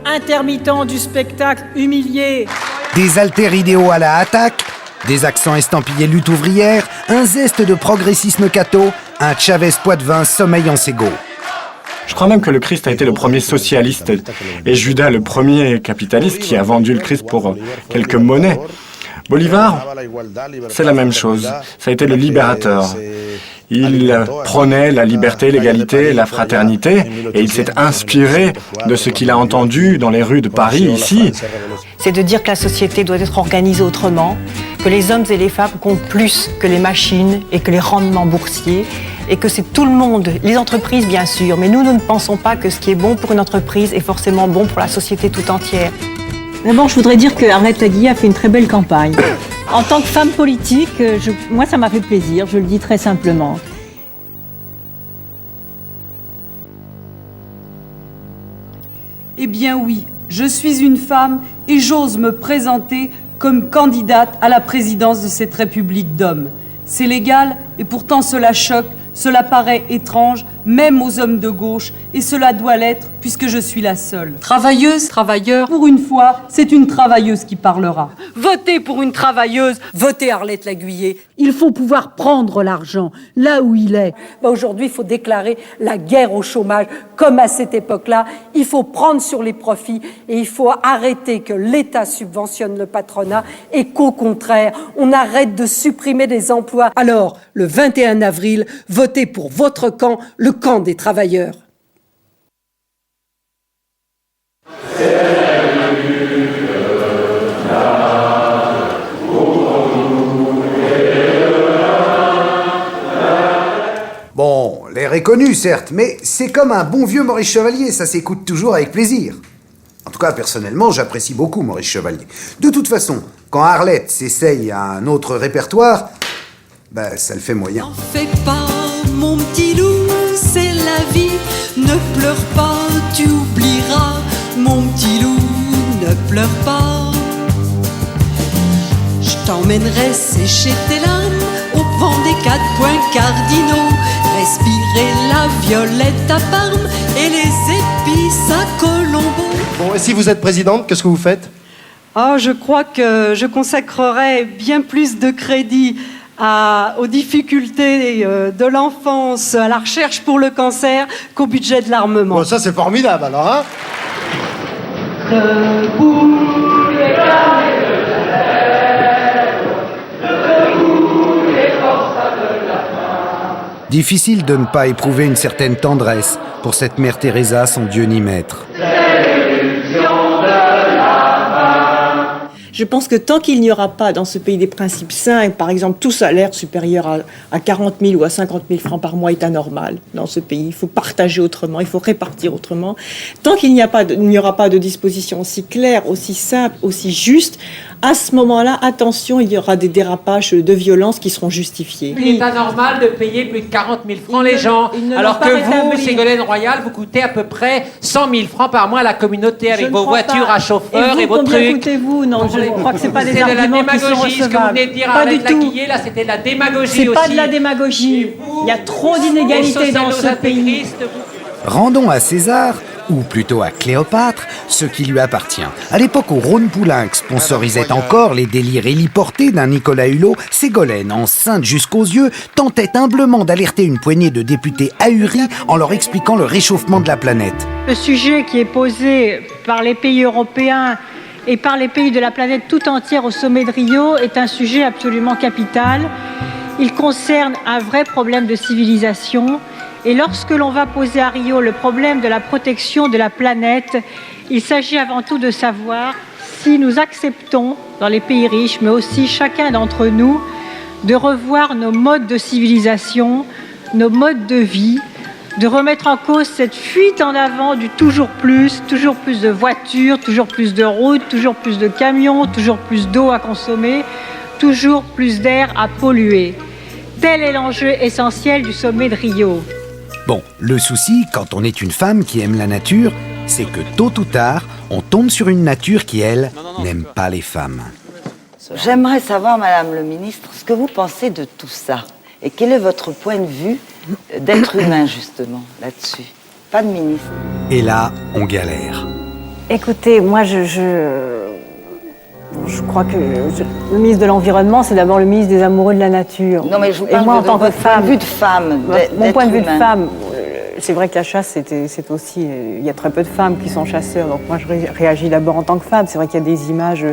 intermittents du spectacle humiliés. Des alter-idéaux à la attaque, des accents estampillés lutte ouvrière, un zeste de progressisme catho, un Chavez Poitvin sommeil en Ségo. Je crois même que le Christ a été le premier socialiste et Judas le premier capitaliste qui a vendu le Christ pour quelques monnaies. Bolivar, c'est la même chose. Ça a été le libérateur. Il prônait la liberté, l'égalité, la fraternité, et il s'est inspiré de ce qu'il a entendu dans les rues de Paris, ici. C'est de dire que la société doit être organisée autrement, que les hommes et les femmes comptent plus que les machines et que les rendements boursiers, et que c'est tout le monde, les entreprises bien sûr, mais nous ne pensons pas que ce qui est bon pour une entreprise est forcément bon pour la société tout entière. D'abord, je voudrais dire que Arlette Laguiller a fait une très belle campagne. En tant que femme politique, moi, ça m'a fait plaisir, je le dis très simplement. Eh bien oui, je suis une femme et j'ose me présenter comme candidate à la présidence de cette République d'hommes. C'est légal et pourtant cela choque, cela paraît étrange, même aux hommes de gauche, et cela doit l'être puisque je suis la seule. Travailleuse, travailleur, pour une fois, c'est une travailleuse qui parlera. Votez pour une travailleuse, votez Arlette Laguiller. Il faut pouvoir prendre l'argent là où il est. Aujourd'hui, il faut déclarer la guerre au chômage, comme à cette époque-là. Il faut prendre sur les profits et il faut arrêter que l'État subventionne le patronat et qu'au contraire, on arrête de supprimer des emplois. Alors, le 21 avril, votez pour votre camp, le camp des travailleurs. Bon, l'air est connu, certes, mais c'est comme un bon vieux Maurice Chevalier, ça s'écoute toujours avec plaisir. En tout cas, personnellement, j'apprécie beaucoup Maurice Chevalier. De toute façon, quand Arlette s'essaye à un autre répertoire, bah, ça le fait moyen. N'en fais pas, mon petit loup, c'est la vie. Ne pleure pas, tu oublieras. Mon petit loup, ne pleure pas. Je t'emmènerai sécher tes larmes au vent des 4 points cardinaux. Respirer la violette à Parme et les épices à Colombo. Bon, et si vous êtes présidente, qu'est-ce que vous faites ? Oh, je crois que je consacrerai bien plus de crédit aux difficultés de l'enfance, à la recherche pour le cancer, qu'au budget de l'armement. Bon, ça c'est formidable alors, hein ? Debout les carnets de Genève, debout les forçats de la faim. Difficile de ne pas éprouver une certaine tendresse pour cette mère Teresa sans Dieu ni maître. Je pense que tant qu'il n'y aura pas dans ce pays des principes sains, par exemple tout salaire supérieur à 40 000 ou à 50 000 francs par mois est anormal dans ce pays. Il faut partager autrement, il faut répartir autrement. Tant qu'il n'y aura pas de dispositions aussi claires, aussi simples, aussi justes, à ce moment-là, attention, il y aura des dérapages de violence qui seront justifiés. Il est anormal de payer plus de 40 000 francs les gens, alors que vous, Ségolène Royal, vous coûtez à peu près 100 000 francs par mois à la communauté avec vos voitures à chauffeur et vos trucs. Combien coûtez-vous ? Non, je crois que c'est pas des arguments qui sont recevables. C'est de la démagogie, ce que vous venez de dire à Arlette Laguiller, là, c'était de la démagogie aussi. C'est pas de la démagogie. Il y a trop d'inégalités dans ce pays. Rendons à César, ou plutôt à Cléopâtre, ce qui lui appartient. À l'époque où Rhône Poulenc sponsorisait encore les délires héliportés d'un Nicolas Hulot, Ségolène, enceinte jusqu'aux yeux, tentait humblement d'alerter une poignée de députés ahuris en leur expliquant le réchauffement de la planète. Le sujet qui est posé par les pays européens et par les pays de la planète tout entière au sommet de Rio est un sujet absolument capital. Il concerne un vrai problème de civilisation. Et lorsque l'on va poser à Rio le problème de la protection de la planète, il s'agit avant tout de savoir si nous acceptons, dans les pays riches, mais aussi chacun d'entre nous, de revoir nos modes de civilisation, nos modes de vie, de remettre en cause cette fuite en avant du toujours plus de voitures, toujours plus de routes, toujours plus de camions, toujours plus d'eau à consommer, toujours plus d'air à polluer. Tel est l'enjeu essentiel du sommet de Rio. Bon, le souci, quand on est une femme qui aime la nature, c'est que tôt ou tard, on tombe sur une nature qui, elle, n'aime pas les femmes. J'aimerais savoir, Madame le Ministre, ce que vous pensez de tout ça. Et quel est votre point de vue d'être humain, justement, là-dessus? Pas de ministre. Et là, on galère. Écoutez, moi je crois que le ministre de l'Environnement, c'est d'abord le ministre des amoureux de la nature. Non, mais je vous Et parle moi, en tant que votre point de vue de femme. Mon point de vue de femme, c'est vrai que la chasse, c'est aussi... Il y a très peu de femmes qui sont chasseurs, donc moi je réagis d'abord en tant que femme. C'est vrai qu'il y a des images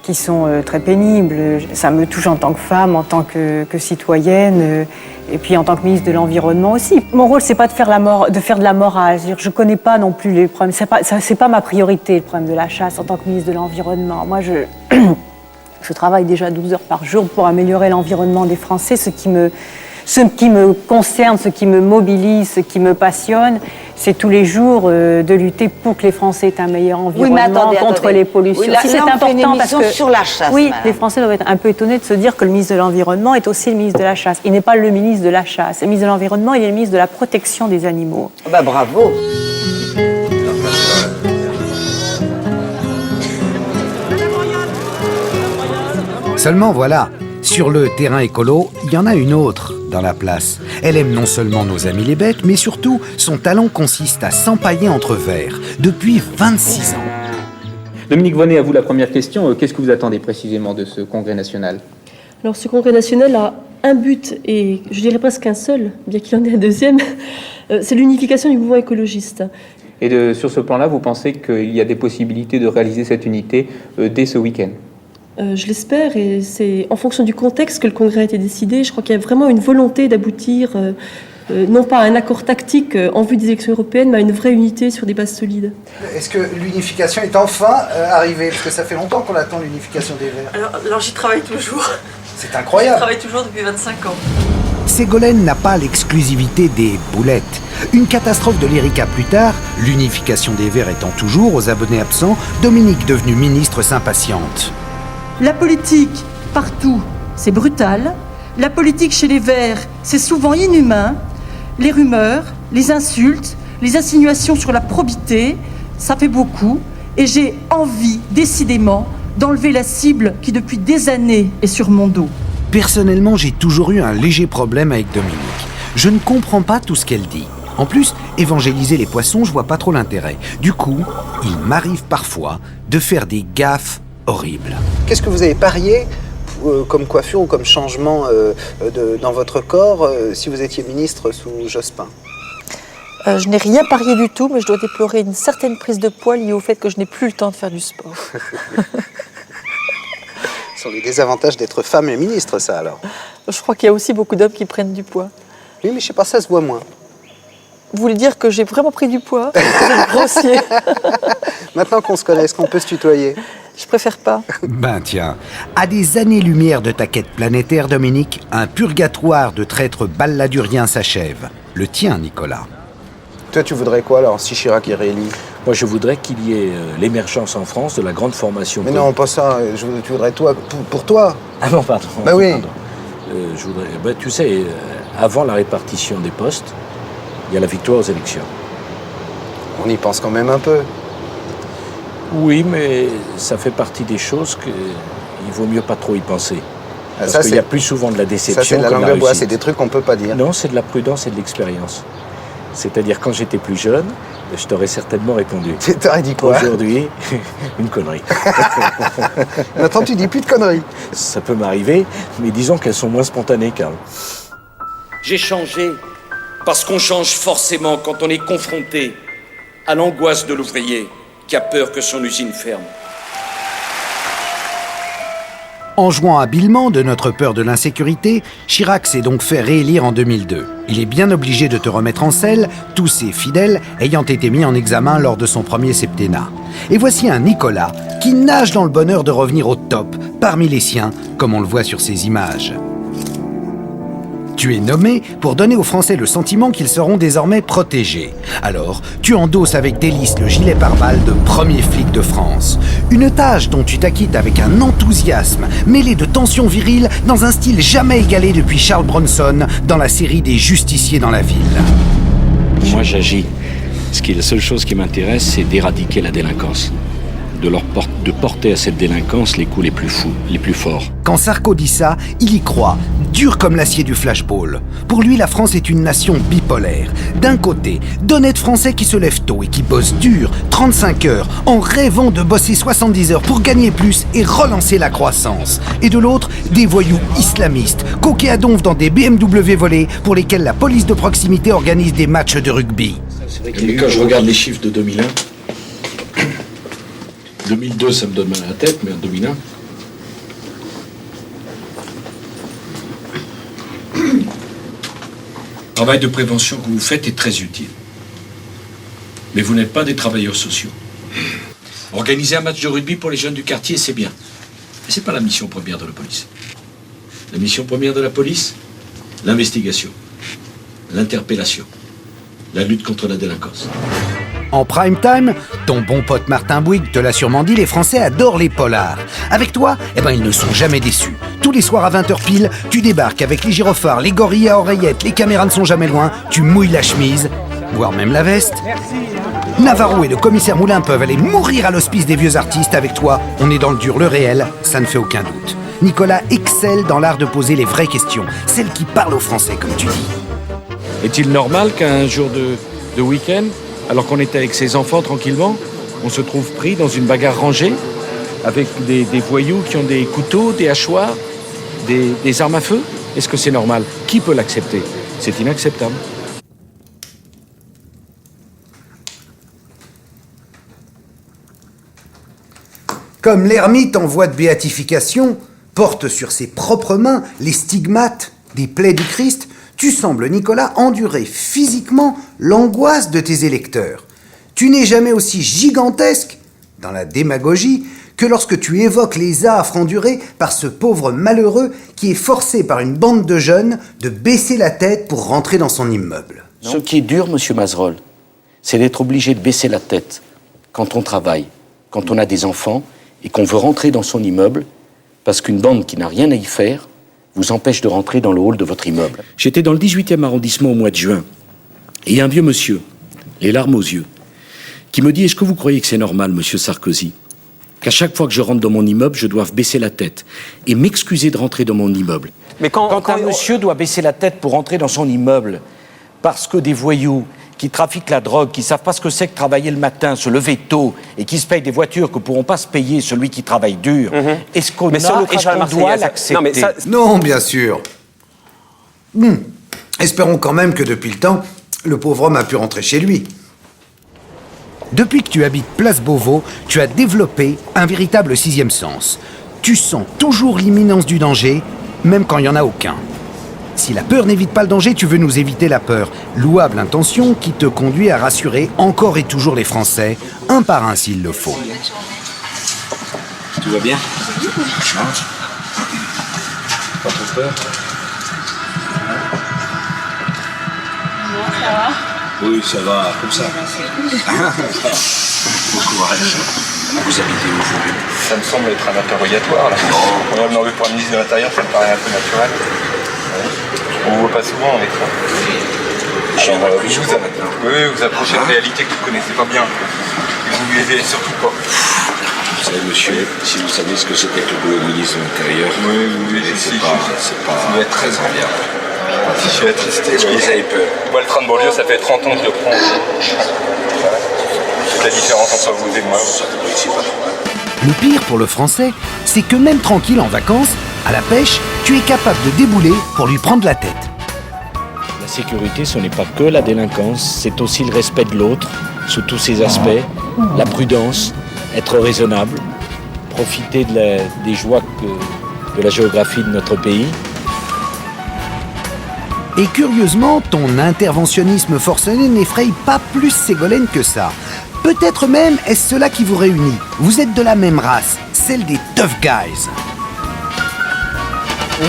qui sont très pénibles. Ça me touche en tant que femme, en tant que citoyenne, et puis en tant que ministre de l'Environnement aussi. Mon rôle, c'est pas de faire de la morale. C'est-à-dire que je connais pas non plus les problèmes. C'est pas ma priorité, le problème de la chasse en tant que ministre de l'Environnement. Moi, je travaille déjà 12 heures par jour pour améliorer l'environnement des Français. Ce qui me concerne, ce qui me mobilise, ce qui me passionne, c'est tous les jours de lutter pour que les Français aient un meilleur environnement contre les pollutions. Oui, c'est important parce que sur la chasse, oui, madame. les Français doivent être un peu étonnés de se dire que le ministre de l'Environnement est aussi le ministre de la chasse. Il n'est pas le ministre de la chasse. Le ministre de l'Environnement, il est le ministre de la protection des animaux. Bah bravo. Seulement voilà, sur le terrain écolo, il y en a une autre dans la place. Elle aime non seulement nos amis les bêtes, mais surtout, son talent consiste à s'empailler entre vers, depuis 26 ans. Dominique Vonnet, à vous la première question. Qu'est-ce que vous attendez précisément de ce congrès national? Alors ce congrès national a un but, et je dirais presque un seul, bien qu'il en ait un deuxième, c'est l'unification du mouvement écologiste. Et sur ce plan-là, vous pensez qu'il y a des possibilités de réaliser cette unité dès ce week-end? Je l'espère, et c'est en fonction du contexte que le congrès a été décidé. Je crois qu'il y a vraiment une volonté d'aboutir, non pas à un accord tactique en vue des élections européennes, mais à une vraie unité sur des bases solides. Est-ce que l'unification est enfin arrivée? Parce que ça fait longtemps qu'on attend l'unification des Verts. Alors j'y travaille toujours. C'est incroyable. J'y travaille toujours depuis 25 ans. Ségolène n'a pas l'exclusivité des boulettes. Une catastrophe de l'Erika plus tard, l'unification des Verts étant toujours aux abonnés absents, Dominique, devenue ministre, s'impatiente. La politique, partout, c'est brutal. La politique chez les Verts, c'est souvent inhumain. Les rumeurs, les insultes, les insinuations sur la probité, ça fait beaucoup. Et j'ai envie, décidément, d'enlever la cible qui, depuis des années, est sur mon dos. Personnellement, j'ai toujours eu un léger problème avec Dominique. Je ne comprends pas tout ce qu'elle dit. En plus, évangéliser les poissons, je vois pas trop l'intérêt. Du coup, il m'arrive parfois de faire des gaffes horribles. Qu'est-ce que vous avez parié comme coiffure ou comme changement dans votre corps si vous étiez ministre sous Jospin? Je n'ai rien parié du tout, mais je dois déplorer une certaine prise de poids liée au fait que je n'ai plus le temps de faire du sport. Ce sont les désavantages d'être femme et ministre, ça, alors. Je crois qu'il y a aussi beaucoup d'hommes qui prennent du poids. Oui, mais je sais pas, ça se voit moins. Vous voulez dire que j'ai vraiment pris du poids? C'est grossier. Maintenant qu'on se connaît, est-ce qu'on peut se tutoyer? Je préfère pas. Ben tiens, à des années-lumière de ta quête planétaire, Dominique, un purgatoire de traîtres balladuriens s'achève. Le tien, Nicolas. Toi, tu voudrais quoi, alors, si Chirac est réélu? Moi, je voudrais qu'il y ait l'émergence en France de la grande formation. Mais non, pas ça. Tu voudrais toi, pour toi. Ah non, pardon. Bah oui. Pardon. Je voudrais, tu sais, avant la répartition des postes, il y a la victoire aux élections. On y pense quand même un peu. Oui, mais ça fait partie des choses qu'il vaut mieux pas trop y penser. Parce ça, qu'il y a plus souvent de la déception. Ça, c'est de la que de langue de bois, réussite. c'est des trucs qu'on peut pas dire. Non, c'est de la prudence et de l'expérience. C'est-à-dire, quand j'étais plus jeune, je t'aurais certainement répondu. T'aurais dit quoi? Aujourd'hui, une connerie. Maintenant, tu dis plus de conneries. Ça peut m'arriver, mais disons qu'elles sont moins spontanées, Karl. J'ai changé parce qu'on change forcément quand on est confronté à l'angoisse de l'ouvrier qui a peur que son usine ferme. En jouant habilement de notre peur de l'insécurité, Chirac s'est donc fait réélire en 2002. Il est bien obligé de te remettre en selle, tous ses fidèles ayant été mis en examen lors de son premier septennat. Et voici un Nicolas qui nage dans le bonheur de revenir au top, parmi les siens, comme on le voit sur ces images. Tu es nommé pour donner aux Français le sentiment qu'ils seront désormais protégés. Alors, tu endosses avec délice le gilet pare-balles de premier flic de France. Une tâche dont tu t'acquittes avec un enthousiasme mêlé de tension virile dans un style jamais égalé depuis Charles Bronson dans la série des justiciers dans la ville. Moi, j'agis. La seule chose qui m'intéresse, c'est d'éradiquer la délinquance. De porter à cette délinquance les coups les plus fous, les plus forts. Quand Sarko dit ça, il y croit, dur comme l'acier du flashball. Pour lui, la France est une nation bipolaire. D'un côté, d'honnêtes Français qui se lèvent tôt et qui bossent dur, 35 heures, en rêvant de bosser 70 heures pour gagner plus et relancer la croissance. Et de l'autre, des voyous islamistes, coqués à donf dans des BMW volés pour lesquels la police de proximité organise des matchs de rugby. Mais quand je regarde les chiffres de 2001, 2002, ça me donne mal à la tête, mais en 2001... Le travail de prévention que vous faites est très utile. Mais vous n'êtes pas des travailleurs sociaux. Organiser un match de rugby pour les jeunes du quartier, c'est bien. Mais c'est pas la mission première de la police. La mission première de la police, l'investigation, l'interpellation, la lutte contre la délinquance. En prime time, ton bon pote Martin Bouygues te l'a sûrement dit, les Français adorent les polars. Avec toi, ils ne sont jamais déçus. Tous les soirs à 20h pile, tu débarques avec les gyrophares, les gorilles à oreillettes, les caméras ne sont jamais loin, tu mouilles la chemise, voire même la veste. Navarro et le commissaire Moulin peuvent aller mourir à l'hospice des vieux artistes. Avec toi, on est dans le dur, le réel, ça ne fait aucun doute. Nicolas excelle dans l'art de poser les vraies questions, celles qui parlent aux Français, comme tu dis. Est-il normal qu'un jour de week-end, alors qu'on était avec ses enfants tranquillement, on se trouve pris dans une bagarre rangée avec des voyous qui ont des couteaux, des hachoirs, des armes à feu? Est-ce que c'est normal? Qui peut l'accepter? C'est inacceptable. Comme l'ermite en voie de béatification porte sur ses propres mains les stigmates des plaies du Christ, tu sembles, Nicolas, endurer physiquement l'angoisse de tes électeurs. Tu n'es jamais aussi gigantesque, dans la démagogie, que lorsque tu évoques les affres endurées par ce pauvre malheureux qui est forcé par une bande de jeunes de baisser la tête pour rentrer dans son immeuble. Ce qui est dur, monsieur Mazerolle, c'est d'être obligé de baisser la tête quand on travaille, quand on a des enfants et qu'on veut rentrer dans son immeuble parce qu'une bande qui n'a rien à y faire vous empêche de rentrer dans le hall de votre immeuble. J'étais dans le 18e arrondissement au mois de juin, et il y a un vieux monsieur, les larmes aux yeux, qui me dit « Est-ce que vous croyez que c'est normal, monsieur Sarkozy, qu'à chaque fois que je rentre dans mon immeuble, je doive baisser la tête et m'excuser de rentrer dans mon immeuble ?» Mais quand un monsieur doit baisser la tête pour rentrer dans son immeuble, parce que des voyous qui trafiquent la drogue, qui ne savent pas ce que c'est que travailler le matin, se lever tôt, et qui se payent des voitures que ne pourront pas se payer celui qui travaille dur, est-ce qu'on doit l'accepter? Non, bien sûr. Espérons quand même que depuis le temps, le pauvre homme a pu rentrer chez lui. Depuis que tu habites Place Beauvau, tu as développé un véritable sixième sens. Tu sens toujours l'imminence du danger, même quand il n'y en a aucun. Si la peur n'évite pas le danger, tu veux nous éviter la peur. Louable intention qui te conduit à rassurer encore et toujours les Français, un par un s'il le faut. Tout va bien? Pas trop peur? Non, ça va. Oui, ça va, comme ça. Bon courage. Vous habitez où, vous? Ça me semble être un interrogatoire, là. On a demandé pour le ministre de l'Intérieur, ça me paraît un peu naturel. On ne voit pas souvent avec ça. Alors, vous approchez de réalité que vous ne connaissez pas bien. Et vous ne vivez surtout pas. Vous savez, monsieur, si vous savez ce que c'était que le boulot ministre de l'Intérieur, oui, c'est pas ça doit être très bien. Si je suis attristé, vous avez peur. Moi, le train de banlieue, ça fait 30 ans que je le prends. Voilà. C'est la différence entre vous et moi. Le pire pour le Français, c'est que même tranquille en vacances, à la pêche, tu es capable de débouler pour lui prendre la tête. La sécurité, ce n'est pas que la délinquance, c'est aussi le respect de l'autre, sous tous ses aspects, la prudence, être raisonnable, profiter des joies de la géographie de notre pays. Et curieusement, ton interventionnisme forcené n'effraie pas plus Ségolène que ça. Peut-être même est-ce cela qui vous réunit. Vous êtes de la même race, celle des tough guys.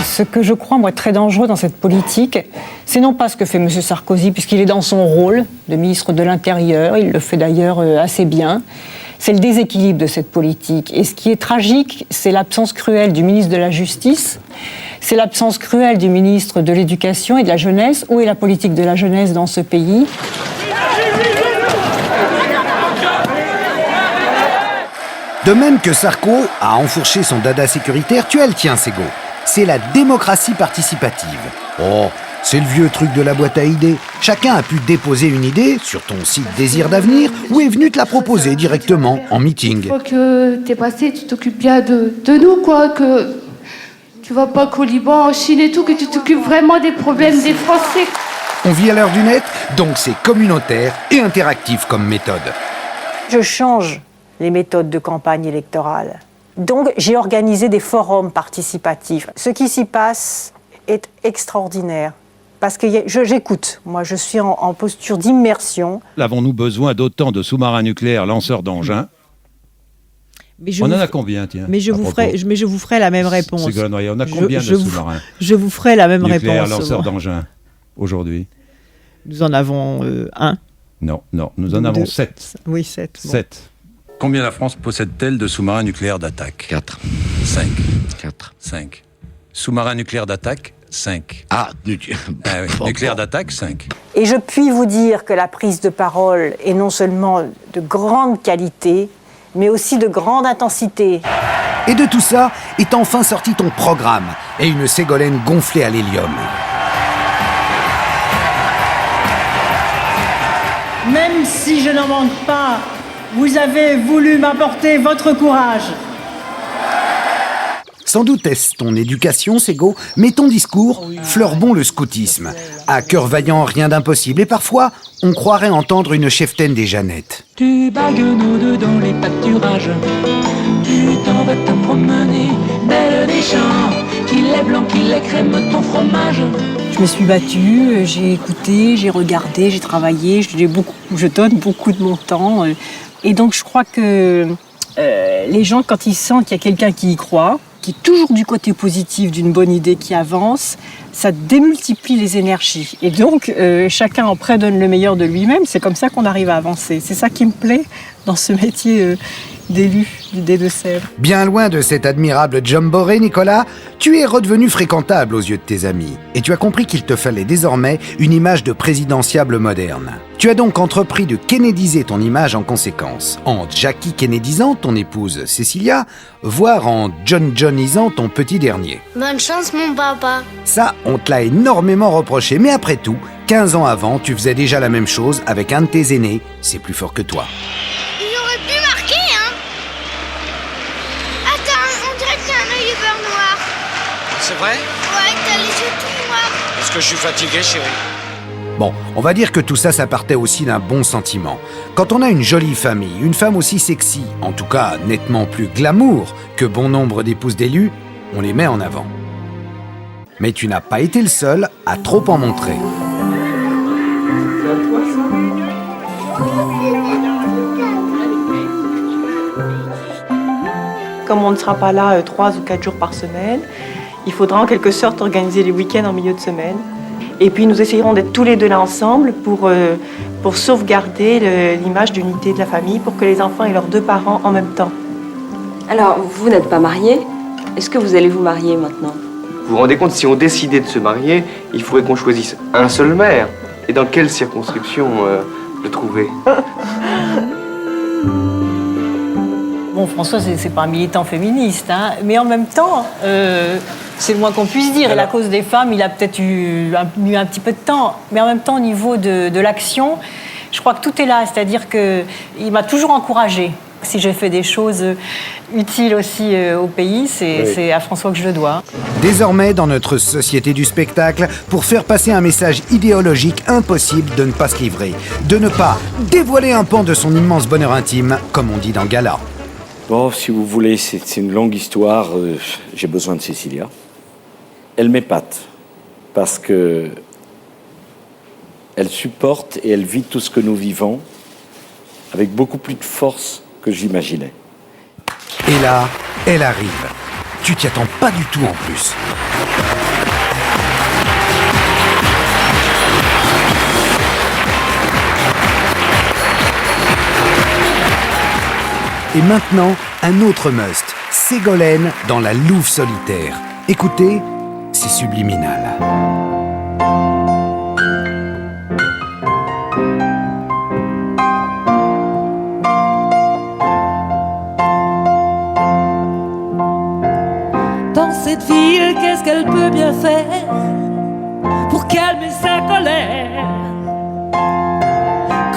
Ce que je crois, moi, très dangereux dans cette politique, c'est non pas ce que fait M. Sarkozy, puisqu'il est dans son rôle de ministre de l'Intérieur, il le fait d'ailleurs assez bien, c'est le déséquilibre de cette politique. Et ce qui est tragique, c'est l'absence cruelle du ministre de la Justice, c'est l'absence cruelle du ministre de l'Éducation et de la Jeunesse. Où est la politique de la jeunesse dans ce pays ? De même que Sarko a enfourché son dada sécuritaire, tu as le tien, Ségo. C'est la démocratie participative. Oh, c'est le vieux truc de la boîte à idées. Chacun a pu déposer une idée sur ton site Désir d'avenir ou est venu te la proposer directement en meeting. Je crois que t'es passé, tu t'occupes bien de nous, quoi, que tu vas pas qu'au Liban, en Chine et tout, que tu t'occupes vraiment des problèmes des Français. On vit à l'heure du net, donc c'est communautaire et interactif comme méthode. Je change les méthodes de campagne électorale. Donc, j'ai organisé des forums participatifs. Ce qui s'y passe est extraordinaire. Parce que j'écoute. Moi, je suis en posture d'immersion. Avons-nous besoin d'autant de sous-marins nucléaires lanceurs d'engins ? On en a combien, tiens ? Mais je vous ferai la même réponse. Ségolène Royal, on a combien de sous-marins Je vous ferai la même nucléaires réponse. lanceurs d'engins, aujourd'hui ? Nous en avons un. Non, nous en avons 7. Oui, 7. 7. Combien la France possède-t-elle de sous-marins nucléaires d'attaque ? 4. 5. 4. 5. Sous-marins nucléaires d'attaque ? 5. Ah, oui. Nucléaire d'attaque, 5. Et je puis vous dire que la prise de parole est non seulement de grande qualité, mais aussi de grande intensité. Et de tout ça est enfin sorti ton programme et une Ségolène gonflée à l'hélium. Même si je n'en manque pas, vous avez voulu m'apporter votre courage. Sans doute est-ce ton éducation, Ségo, mais ton discours fleure bon le scoutisme. À cœur vaillant, rien d'impossible. Et parfois, on croirait entendre une cheftaine des Jeannettes. Tu bagues nos deux dans les pâturages. Tu t'en vas te promener, belle des champs. Qu'il est blanc, qu'il est crème, fromage. Je me suis battue, j'ai écouté, j'ai regardé, j'ai travaillé, je donne beaucoup de mon temps. Et donc je crois que les gens, quand ils sentent qu'il y a quelqu'un qui y croit, qui est toujours du côté positif d'une bonne idée qui avance, ça démultiplie les énergies. Et donc, chacun après donne le meilleur de lui-même. C'est comme ça qu'on arrive à avancer. C'est ça qui me plaît dans ce métier d'élu du Des-Deux-Sèvres. Bien loin de cet admirable Jamboree, Nicolas, tu es redevenu fréquentable aux yeux de tes amis. Et tu as compris qu'il te fallait désormais une image de présidentiable moderne. Tu as donc entrepris de kennedyser ton image en conséquence, en Jackie Kennedysant ton épouse Cécilia, voire en Johnisant ton petit dernier. Bonne chance, mon papa. Ça, on te l'a énormément reproché, mais après tout, 15 ans avant, tu faisais déjà la même chose avec un de tes aînés. C'est plus fort que toi. Il aurait pu marquer, hein. Attends, on dirait que t'as un œil beurre noir. C'est vrai ? Ouais, t'as les yeux tout noirs. Est-ce que je suis fatigué, chérie ? Bon, on va dire que tout ça, ça partait aussi d'un bon sentiment. Quand on a une jolie famille, une femme aussi sexy, en tout cas nettement plus glamour que bon nombre d'épouses d'élus, on les met en avant. Mais tu n'as pas été le seul à trop en montrer. Comme on ne sera pas là 3 ou 4 jours par semaine, il faudra en quelque sorte organiser les week-ends en milieu de semaine. Et puis nous essayerons d'être tous les deux là ensemble pour sauvegarder l'image d'unité de la famille, pour que les enfants aient leurs 2 parents en même temps. Alors, vous n'êtes pas mariés ? Est-ce que vous allez vous marier maintenant ? Vous vous rendez compte, si on décidait de se marier, il faudrait qu'on choisisse un seul maire. Et dans quelle circonscription le trouver ? Bon, François, c'est pas un militant féministe, hein, mais en même temps, C'est le moins qu'on puisse dire. Et la cause des femmes, il a peut-être eu un petit peu de temps. Mais en même temps, au niveau de l'action, je crois que tout est là. C'est-à-dire qu'il m'a toujours encouragée. Si j'ai fait des choses utiles aussi au pays, c'est à François que je le dois. Désormais, dans notre société du spectacle, pour faire passer un message idéologique, impossible de ne pas se livrer, de ne pas dévoiler un pan de son immense bonheur intime, comme on dit dans Gala. Bon, si vous voulez, c'est une longue histoire. J'ai besoin de Cécilia. Elle m'épate parce que elle supporte et elle vit tout ce que nous vivons avec beaucoup plus de force que j'imaginais. Et là, elle arrive. Tu t'y attends pas du tout en plus. Et maintenant, un autre must. Ségolène dans La Louve solitaire. Écoutez, c'est subliminal. Dans cette ville, qu'est-ce qu'elle peut bien faire pour calmer sa colère?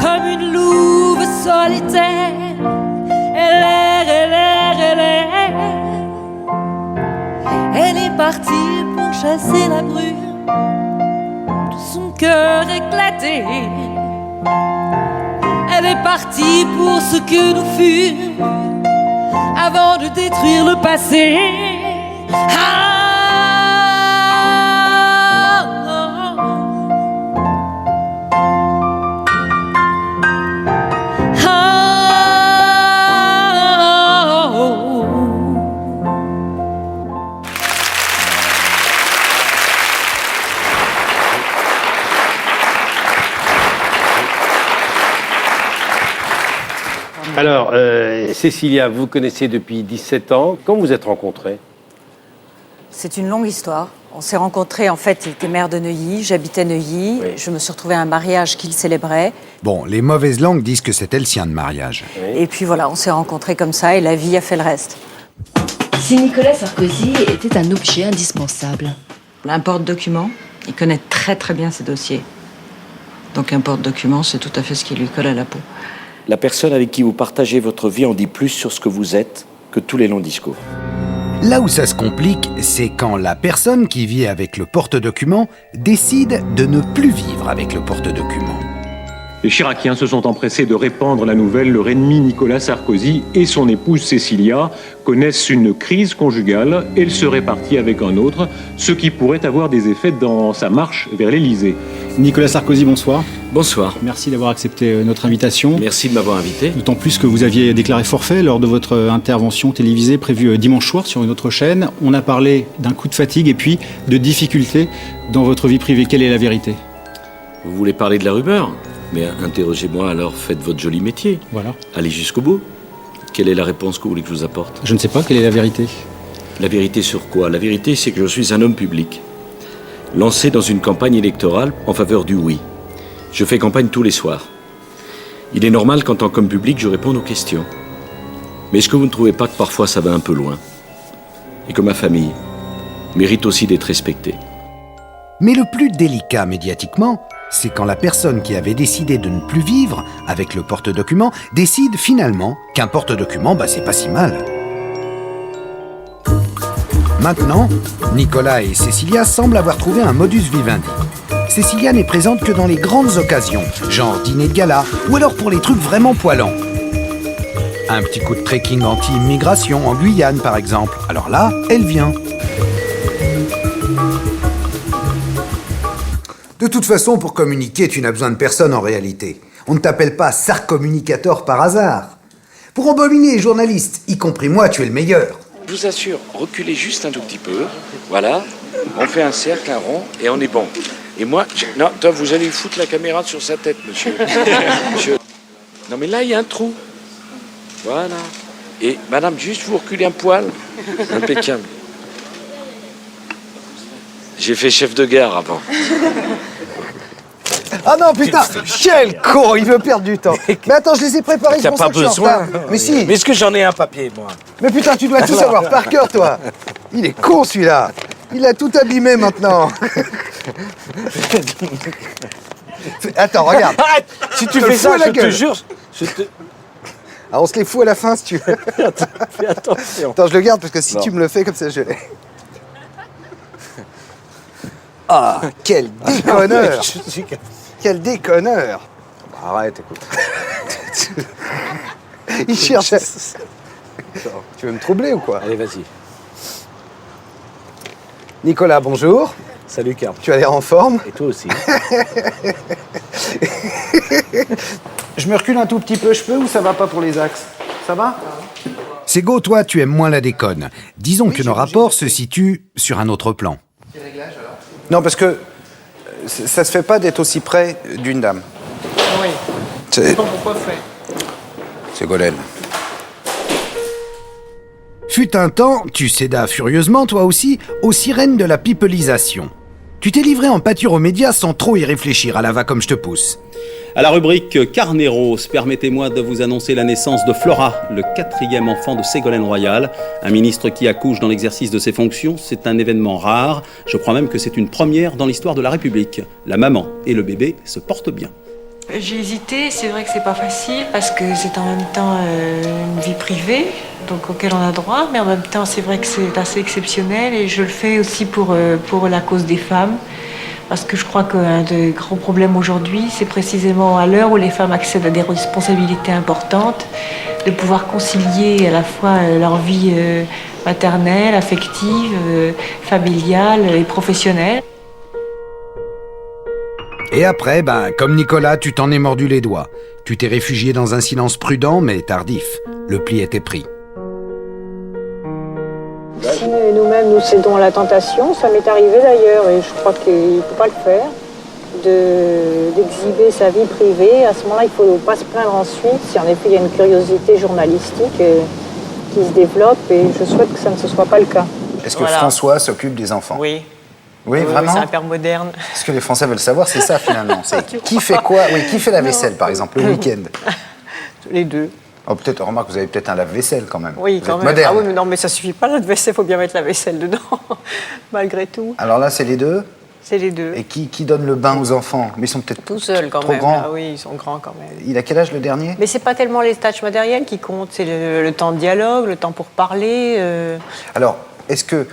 Comme une louve solitaire, elle erre. Elle est partie pour chasser la brume, tout son cœur éclaté. Elle est partie pour ce que nous fûmes, avant de détruire le passé. Alors, Cécilia, vous connaissez depuis 17 ans. Comment vous êtes rencontrés? C'est une longue histoire. On s'est rencontrés, en fait, il était maire de Neuilly, j'habitais Neuilly, je me suis retrouvée à un mariage qu'il célébrait. Bon, les mauvaises langues disent que c'était le sien de mariage. Et puis voilà, on s'est rencontrés comme ça et la vie a fait le reste. Si Nicolas Sarkozy était un objet indispensable. Un porte-document, il connaît très très bien ses dossiers. Donc un porte-document, c'est tout à fait ce qui lui colle à la peau. La personne avec qui vous partagez votre vie en dit plus sur ce que vous êtes que tous les longs discours. Là où ça se complique, c'est quand la personne qui vit avec le porte-document décide de ne plus vivre avec le porte-document. Les Chiraciens se sont empressés de répandre la nouvelle. Leur ennemi Nicolas Sarkozy et son épouse Cécilia connaissent une crise conjugale. Elle serait partie avec un autre, ce qui pourrait avoir des effets dans sa marche vers l'Élysée. Nicolas Sarkozy, bonsoir. Bonsoir. Merci d'avoir accepté notre invitation. Merci de m'avoir invité. D'autant plus que vous aviez déclaré forfait lors de votre intervention télévisée prévue dimanche soir sur une autre chaîne. On a parlé d'un coup de fatigue et puis de difficultés dans votre vie privée. Quelle est la vérité? Vous voulez parler de la rumeur? Mais interrogez-moi alors, faites votre joli métier. Voilà. Allez jusqu'au bout. Quelle est la réponse que vous voulez que je vous apporte? Je ne sais pas, quelle est la vérité? La vérité sur quoi? La vérité, c'est que je suis un homme public, lancé dans une campagne électorale en faveur du oui. Je fais campagne tous les soirs. Il est normal qu'en tant qu'homme public, je réponde aux questions. Mais est-ce que vous ne trouvez pas que parfois ça va un peu loin? Et que ma famille mérite aussi d'être respectée? Mais le plus délicat médiatiquement, c'est quand la personne qui avait décidé de ne plus vivre avec le porte-document décide finalement qu'un porte-document, c'est pas si mal. Maintenant, Nicolas et Cécilia semblent avoir trouvé un modus vivendi. Cécilia n'est présente que dans les grandes occasions, genre dîner de gala, ou alors pour les trucs vraiment poilants. Un petit coup de trekking anti-immigration en Guyane, par exemple. Alors là, elle vient. De toute façon, pour communiquer, tu n'as besoin de personne en réalité. On ne t'appelle pas Sarcommunicateur par hasard. Pour embobiner les journalistes, y compris moi, tu es le meilleur. Je vous assure, reculez juste un tout petit peu. Voilà, on fait un cercle, un rond, et on est bon. Et moi, non, toi, vous allez foutre la caméra sur sa tête, monsieur. Monsieur. Non, mais là, il y a un trou. Voilà. Et madame, juste vous reculez un poil. Impeccable. J'ai fait chef de gare avant. Ah non, putain, quel con, il veut perdre du temps. Mais attends, je les ai préparés, T'as pas besoin. Mais si. Mais est-ce que j'en ai un papier, moi? Mais putain, tu dois tout savoir par cœur, toi. Il est con, celui-là. Il a tout abîmé maintenant. Attends, regarde. Si tu fais ça, je te jure. Alors on se les fout à la fin si tu veux. Fais attention. Attends, je le garde parce que si Non. tu me le fais comme ça, je l'ai. Ah, quel déconneur. Quel déconneur. Bah, arrête, écoute. Il cherche à... Tu veux me troubler ou quoi? Allez, vas-y. Nicolas, bonjour. Salut, Carl. Tu as l'air en forme. Et toi aussi. Je me recule un tout petit peu, je peux, ou ça va pas pour les axes? Ça va? Ségo, toi, tu aimes moins la déconne. Disons que nos rapports se situent sur un autre plan. Quel réglage alors? Non, parce que ça se fait pas d'être aussi près d'une dame. Oui. C'est Pourquoi faire? Ségolène. Fut un temps, tu cédas furieusement, toi aussi, aux sirènes de la pipelisation. Tu t'es livré en pâture aux médias sans trop y réfléchir, à la va comme je te pousse. À la rubrique Carneros, permettez-moi de vous annoncer la naissance de Flora, le 4e enfant de Ségolène Royal. Un ministre qui accouche dans l'exercice de ses fonctions, c'est un événement rare. Je crois même que c'est une première dans l'histoire de la République. La maman et le bébé se portent bien. J'ai hésité, c'est vrai que c'est pas facile parce que c'est en même temps une vie privée, donc auquel on a droit, mais en même temps c'est vrai que c'est assez exceptionnel et je le fais aussi pour la cause des femmes. Parce que je crois qu'un des grands problèmes aujourd'hui, c'est précisément à l'heure où les femmes accèdent à des responsabilités importantes, de pouvoir concilier à la fois leur vie maternelle, affective, familiale et professionnelle. Et après, comme Nicolas, tu t'en es mordu les doigts. Tu t'es réfugié dans un silence prudent, mais tardif. Le pli était pris. Si nous-mêmes nous cédons à la tentation, ça m'est arrivé d'ailleurs, et je crois qu'il ne faut pas le faire, d'exhiber sa vie privée. À ce moment-là, il ne faut pas se plaindre ensuite si en effet il y a une curiosité journalistique qui se développe, et je souhaite que ça ne se soit pas le cas. Est-ce que François s'occupe des enfants? Oui. Oui, vraiment? C'est un père moderne. Ce que les Français veulent savoir, c'est ça finalement. C'est qui fait quoi? Oui, qui fait la vaisselle par exemple le week-end? Les deux. Oh, peut-être, remarque, vous avez peut-être un lave-vaisselle quand même. Oui, vous quand êtes même. moderne. Ah oui, mais non, mais ça suffit pas la vaisselle, il faut bien mettre la vaisselle dedans, malgré tout. Alors là, c'est les deux? C'est les deux. Et qui donne le bain aux enfants? Mais ils sont peut-être Tout seuls quand trop même. grands. Ah oui, ils sont grands quand même. Il a quel âge le dernier? Mais c'est pas tellement les tâches matérielles qui comptent, c'est le temps de dialogue, le temps pour parler. Alors, est-ce que,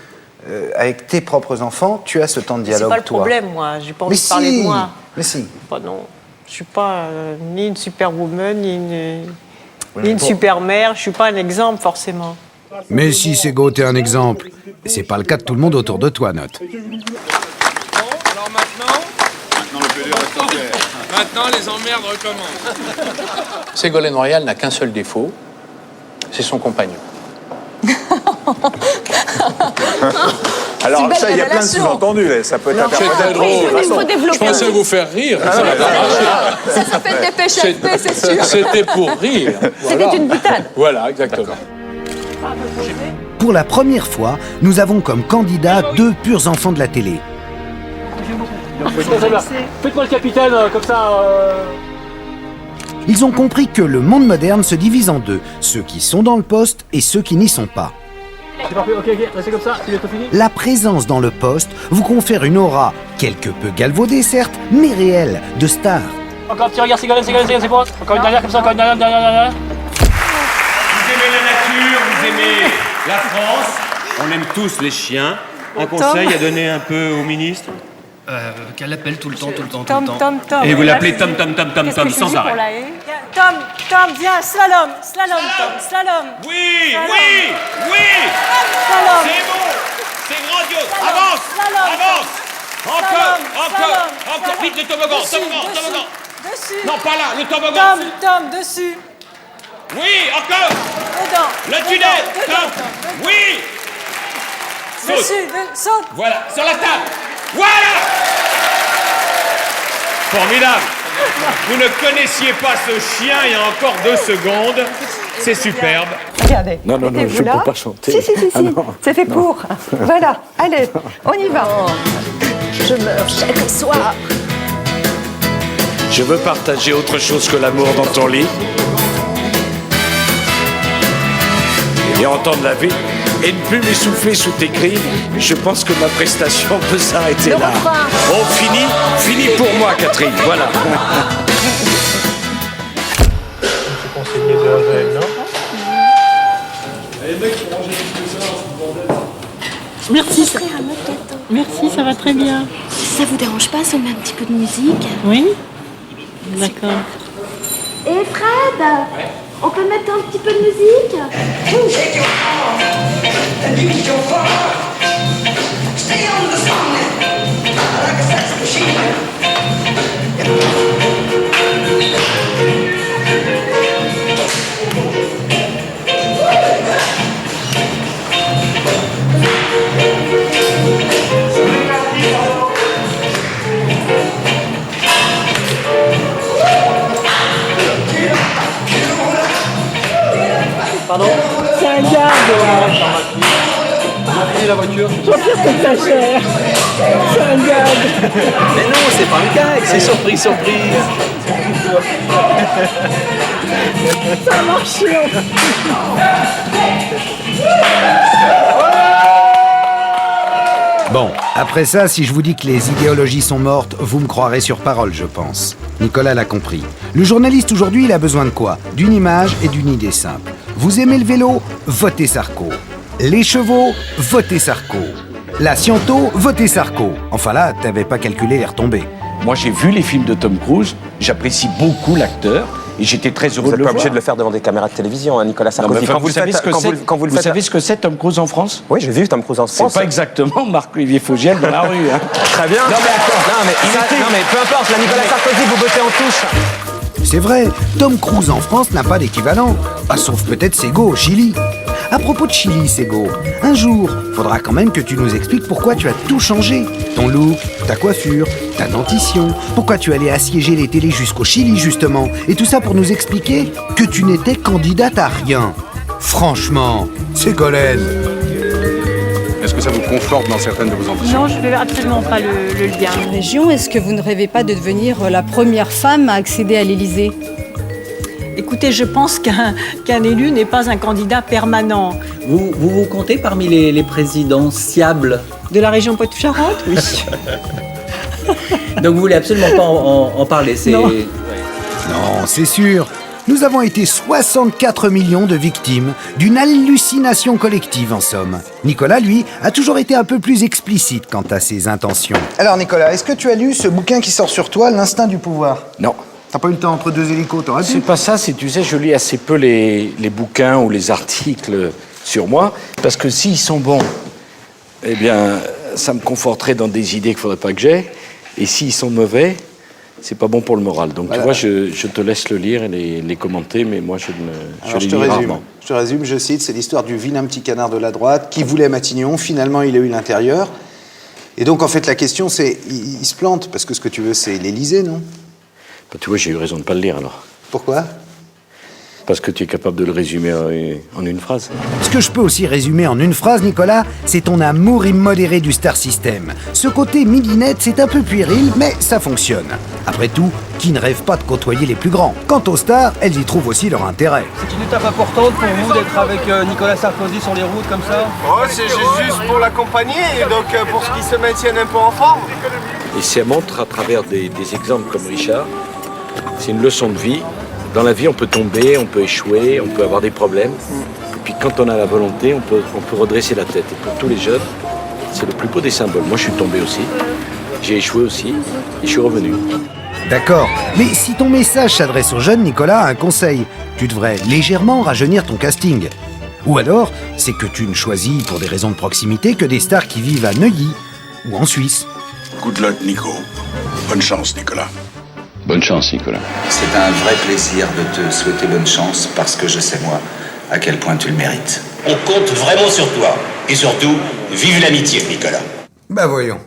avec tes propres enfants, tu as ce temps de dialogue, C'est pas le toi? problème, moi. J'ai pas Mais envie de parler si. de moi. Mais si. Pas non. Je suis pas ni une superwoman, ni mais une bon. super mère. Je suis pas un exemple forcément. Mais si, Ségo, t'es un exemple. Et c'est pas le cas de tout le monde autour de toi, note. Alors maintenant le PD reste en terre. Maintenant, les emmerdes recommencent. Ségolène Royal n'a qu'un seul défaut, c'est son compagnon. Alors ça, il y a plein de sous-entendus, là. Ça peut être C'était drôle. Il faut développer. Je pensais vous faire rire. Ça va pas marcher. Ça s'appelle Dépêche FP, c'est sûr. C'était pour rire. C'était une boutade. Voilà, exactement. Pour la première fois, nous avons comme candidats deux purs enfants de la télé. Faites-moi le capitaine, comme ça... Ils ont compris que le monde moderne se divise en deux, ceux qui sont dans le poste et ceux qui n'y sont pas. C'est parfait, ok, restez comme ça, c'est bientôt fini. La présence dans le poste vous confère une aura, quelque peu galvaudée certes, mais réelle, de star. Encore un petit regard, Ségolène, c'est bon. Encore une dernière comme ça, encore une dernière. Vous aimez la nature, vous aimez la France, on aime tous les chiens. Un conseil à donner un peu au ministre? Qu'elle l'appelle tout le temps. Tom. Et vous l'appelez Tom, sans arrêt. Tom, viens, slalom, Tom, slalom. Oui. Slalom. C'est bon, c'est grandiose. Slalom, Avance. slalom. Encore. Vite le toboggan. Dessus. Non, pas là, le toboggan. Tom, dessus. Oui, encore. Dedans. Le tunnel. Dedans. Oui. Saute. Dessus, saute. Voilà, sur la table. Voilà. Formidable. Vous ne connaissiez pas ce chien il y a encore 2 secondes. C'est superbe. Regardez. Non, je ne peux pas chanter. Si. Ah non. C'est fait pour. Voilà, allez, on y va. Je meurs chaque soir. Je veux partager autre chose que l'amour dans ton lit et entendre la vie et ne plus m'essouffler sous tes cris, je pense que ma prestation peut s'arrêter là. Oh, fini pour moi, Catherine, voilà. Merci, ça va très bien. Ça vous dérange pas si on met un petit peu de musique? Oui? D'accord. Et Fred, on peut mettre un petit peu de musique? Pardon? C'est un gag. La voiture. Jean-Pierre, c'est pas cher. C'est un gag. Mais non, c'est pas un gag, c'est surprise. Ça a marché. Bon, après ça, si je vous dis que les idéologies sont mortes, vous me croirez sur parole, je pense. Nicolas l'a compris. Le journaliste aujourd'hui, il a besoin de quoi? D'une image et d'une idée simple. Vous aimez le vélo? Votez Sarko. Les chevaux? Votez Sarko. La Sciento? Votez Sarko. Enfin là, t'avais pas calculé les retombées. Moi, j'ai vu les films de Tom Cruise, j'apprécie beaucoup l'acteur, et j'étais très heureux de le voir. Vous n'êtes pas obligé de le faire devant des caméras de télévision, hein, Nicolas Sarkozy. Vous savez ce que c'est, Tom Cruise en France? Oui, j'ai vu Tom Cruise en France. C'est pas exactement Marc-Olivier Fogiel dans la rue. Hein. Très bien. Non mais peu importe, là, Nicolas Sarkozy, vous votez en touche. C'est vrai, Tom Cruise en France n'a pas d'équivalent. Ah, sauf peut-être Sego au Chili. À propos de Chili, Sego, un jour, faudra quand même que tu nous expliques pourquoi tu as tout changé. Ton look, ta coiffure, ta dentition, pourquoi tu allais assiéger les télés jusqu'au Chili, justement. Et tout ça pour nous expliquer que tu n'étais candidate à rien. Franchement, Ségolène. Est-ce que ça vous conforte dans certaines de vos ambitions? Non, je ne fais absolument pas le lien. Région, est-ce que vous ne rêvez pas de devenir la première femme à accéder à l'Élysée? Écoutez, je pense qu'un élu n'est pas un candidat permanent. Vous comptez parmi les présidentiables De la région Poitou-Charentes, oui. Donc vous voulez absolument pas en parler, c'est... Non, c'est sûr. Nous avons été 64 millions de victimes d'une hallucination collective, en somme. Nicolas, lui, a toujours été un peu plus explicite quant à ses intentions. Alors, Nicolas, est-ce que tu as lu ce bouquin qui sort sur toi, L'instinct du pouvoir? Non. T'as pas eu le temps entre deux hélicos, t'aurais pu? C'est pas ça, tu sais, je lis assez peu les bouquins ou les articles sur moi, parce que s'ils sont bons, eh bien, ça me conforterait dans des idées qu'il faudrait pas que j'aie, et s'ils sont mauvais, c'est pas bon pour le moral. Donc voilà. Tu vois, je te laisse le lire et les commenter, mais moi je les lis rarement. Je te résume, je cite, c'est l'histoire du vilain petit canard de la droite qui voulait Matignon, finalement il a eu l'intérieur. Et donc en fait la question c'est, il se plante, parce que ce que tu veux c'est l'Élysée, non? Bah, tu vois, j'ai eu raison de pas le lire alors. Pourquoi? Parce que tu es capable de le résumer en une phrase. Ce que je peux aussi résumer en une phrase, Nicolas, c'est ton amour immodéré du Star System. Ce côté midinette, c'est un peu puéril, mais ça fonctionne. Après tout, qui ne rêve pas de côtoyer les plus grands? Quant aux stars, elles y trouvent aussi leur intérêt. C'est une étape importante pour vous d'être avec Nicolas Sarkozy sur les routes comme ça? Oh, c'est juste pour l'accompagner et donc pour qu'il se maintienne un peu en forme. Et ça montre à travers des exemples comme Richard, c'est une leçon de vie. Dans la vie, on peut tomber, on peut échouer, on peut avoir des problèmes. Et puis quand on a la volonté, on peut redresser la tête. Et pour tous les jeunes, c'est le plus beau des symboles. Moi, je suis tombé aussi, j'ai échoué aussi, et je suis revenu. D'accord, mais si ton message s'adresse aux jeunes, Nicolas, un conseil. Tu devrais légèrement rajeunir ton casting. Ou alors, c'est que tu ne choisis pour des raisons de proximité que des stars qui vivent à Neuilly ou en Suisse. Good luck, Nico. Bonne chance, Nicolas. Bonne chance, Nicolas. C'est un vrai plaisir de te souhaiter bonne chance parce que je sais, moi, à quel point tu le mérites. On compte vraiment sur toi. Et surtout, vive l'amitié, Nicolas. Bah voyons.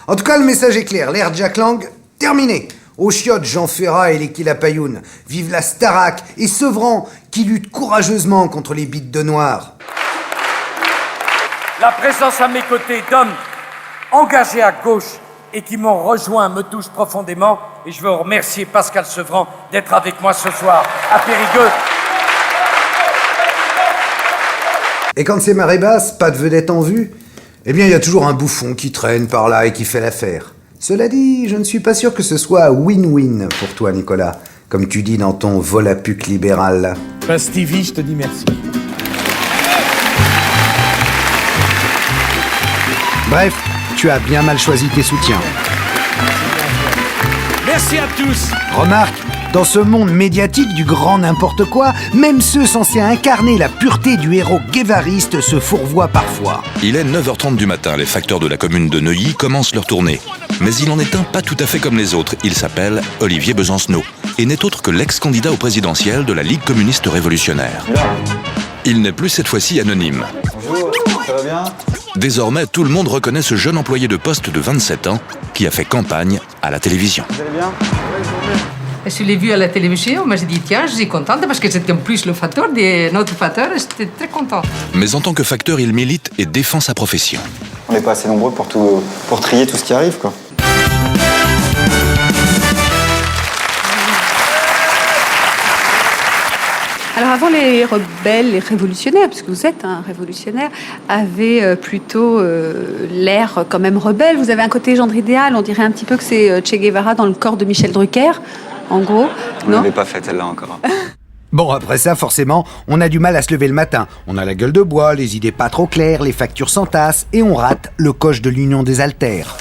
En tout cas, le message est clair. L'ère Jack Lang, terminé. Aux chiottes, Jean Ferrat et les Kilapayoun. Vive la Starac et Sevran qui luttent courageusement contre les bites de noir. La présence à mes côtés d'hommes engagés à gauche et qui m'ont rejoint me touche profondément. Et je veux remercier Pascal Sevran d'être avec moi ce soir à Périgueux. Et quand c'est marée basse, pas de vedette en vue, eh bien il y a toujours un bouffon qui traîne par là et qui fait l'affaire. Cela dit, je ne suis pas sûr que ce soit win-win pour toi, Nicolas, comme tu dis dans ton volapuc libéral. Ben Stevie, je te dis merci. Bref, tu as bien mal choisi tes soutiens. Merci à tous. Remarque, dans ce monde médiatique du grand n'importe quoi, même ceux censés incarner la pureté du héros guévariste se fourvoient parfois. Il est 9h30 du matin, les facteurs de la commune de Neuilly commencent leur tournée. Mais il en est un pas tout à fait comme les autres. Il s'appelle Olivier Besancenot et n'est autre que l'ex-candidat au présidentiel de la Ligue communiste révolutionnaire. Il n'est plus cette fois-ci anonyme. Bonjour, ça va bien ? Désormais, tout le monde reconnaît ce jeune employé de poste de 27 ans qui a fait campagne à la télévision. Vous allez bien ? Je l'ai vu à la télévision, mais j'ai dit tiens, je suis contente parce que c'était en plus le facteur de notre facteur et j'étais très contente. Mais en tant que facteur, il milite et défend sa profession. On n'est pas assez nombreux pour trier tout ce qui arrive, quoi. Alors avant, les rebelles, les révolutionnaires, parce que vous êtes un révolutionnaire, avaient plutôt l'air quand même rebelle. Vous avez un côté gendre idéal, on dirait un petit peu que c'est Che Guevara dans le corps de Michel Drucker, en gros. On n'avait pas fait celle-là encore. Bon, après ça, forcément, on a du mal à se lever le matin. On a la gueule de bois, les idées pas trop claires, les factures s'entassent, et on rate le coche de l'Union des Haltères.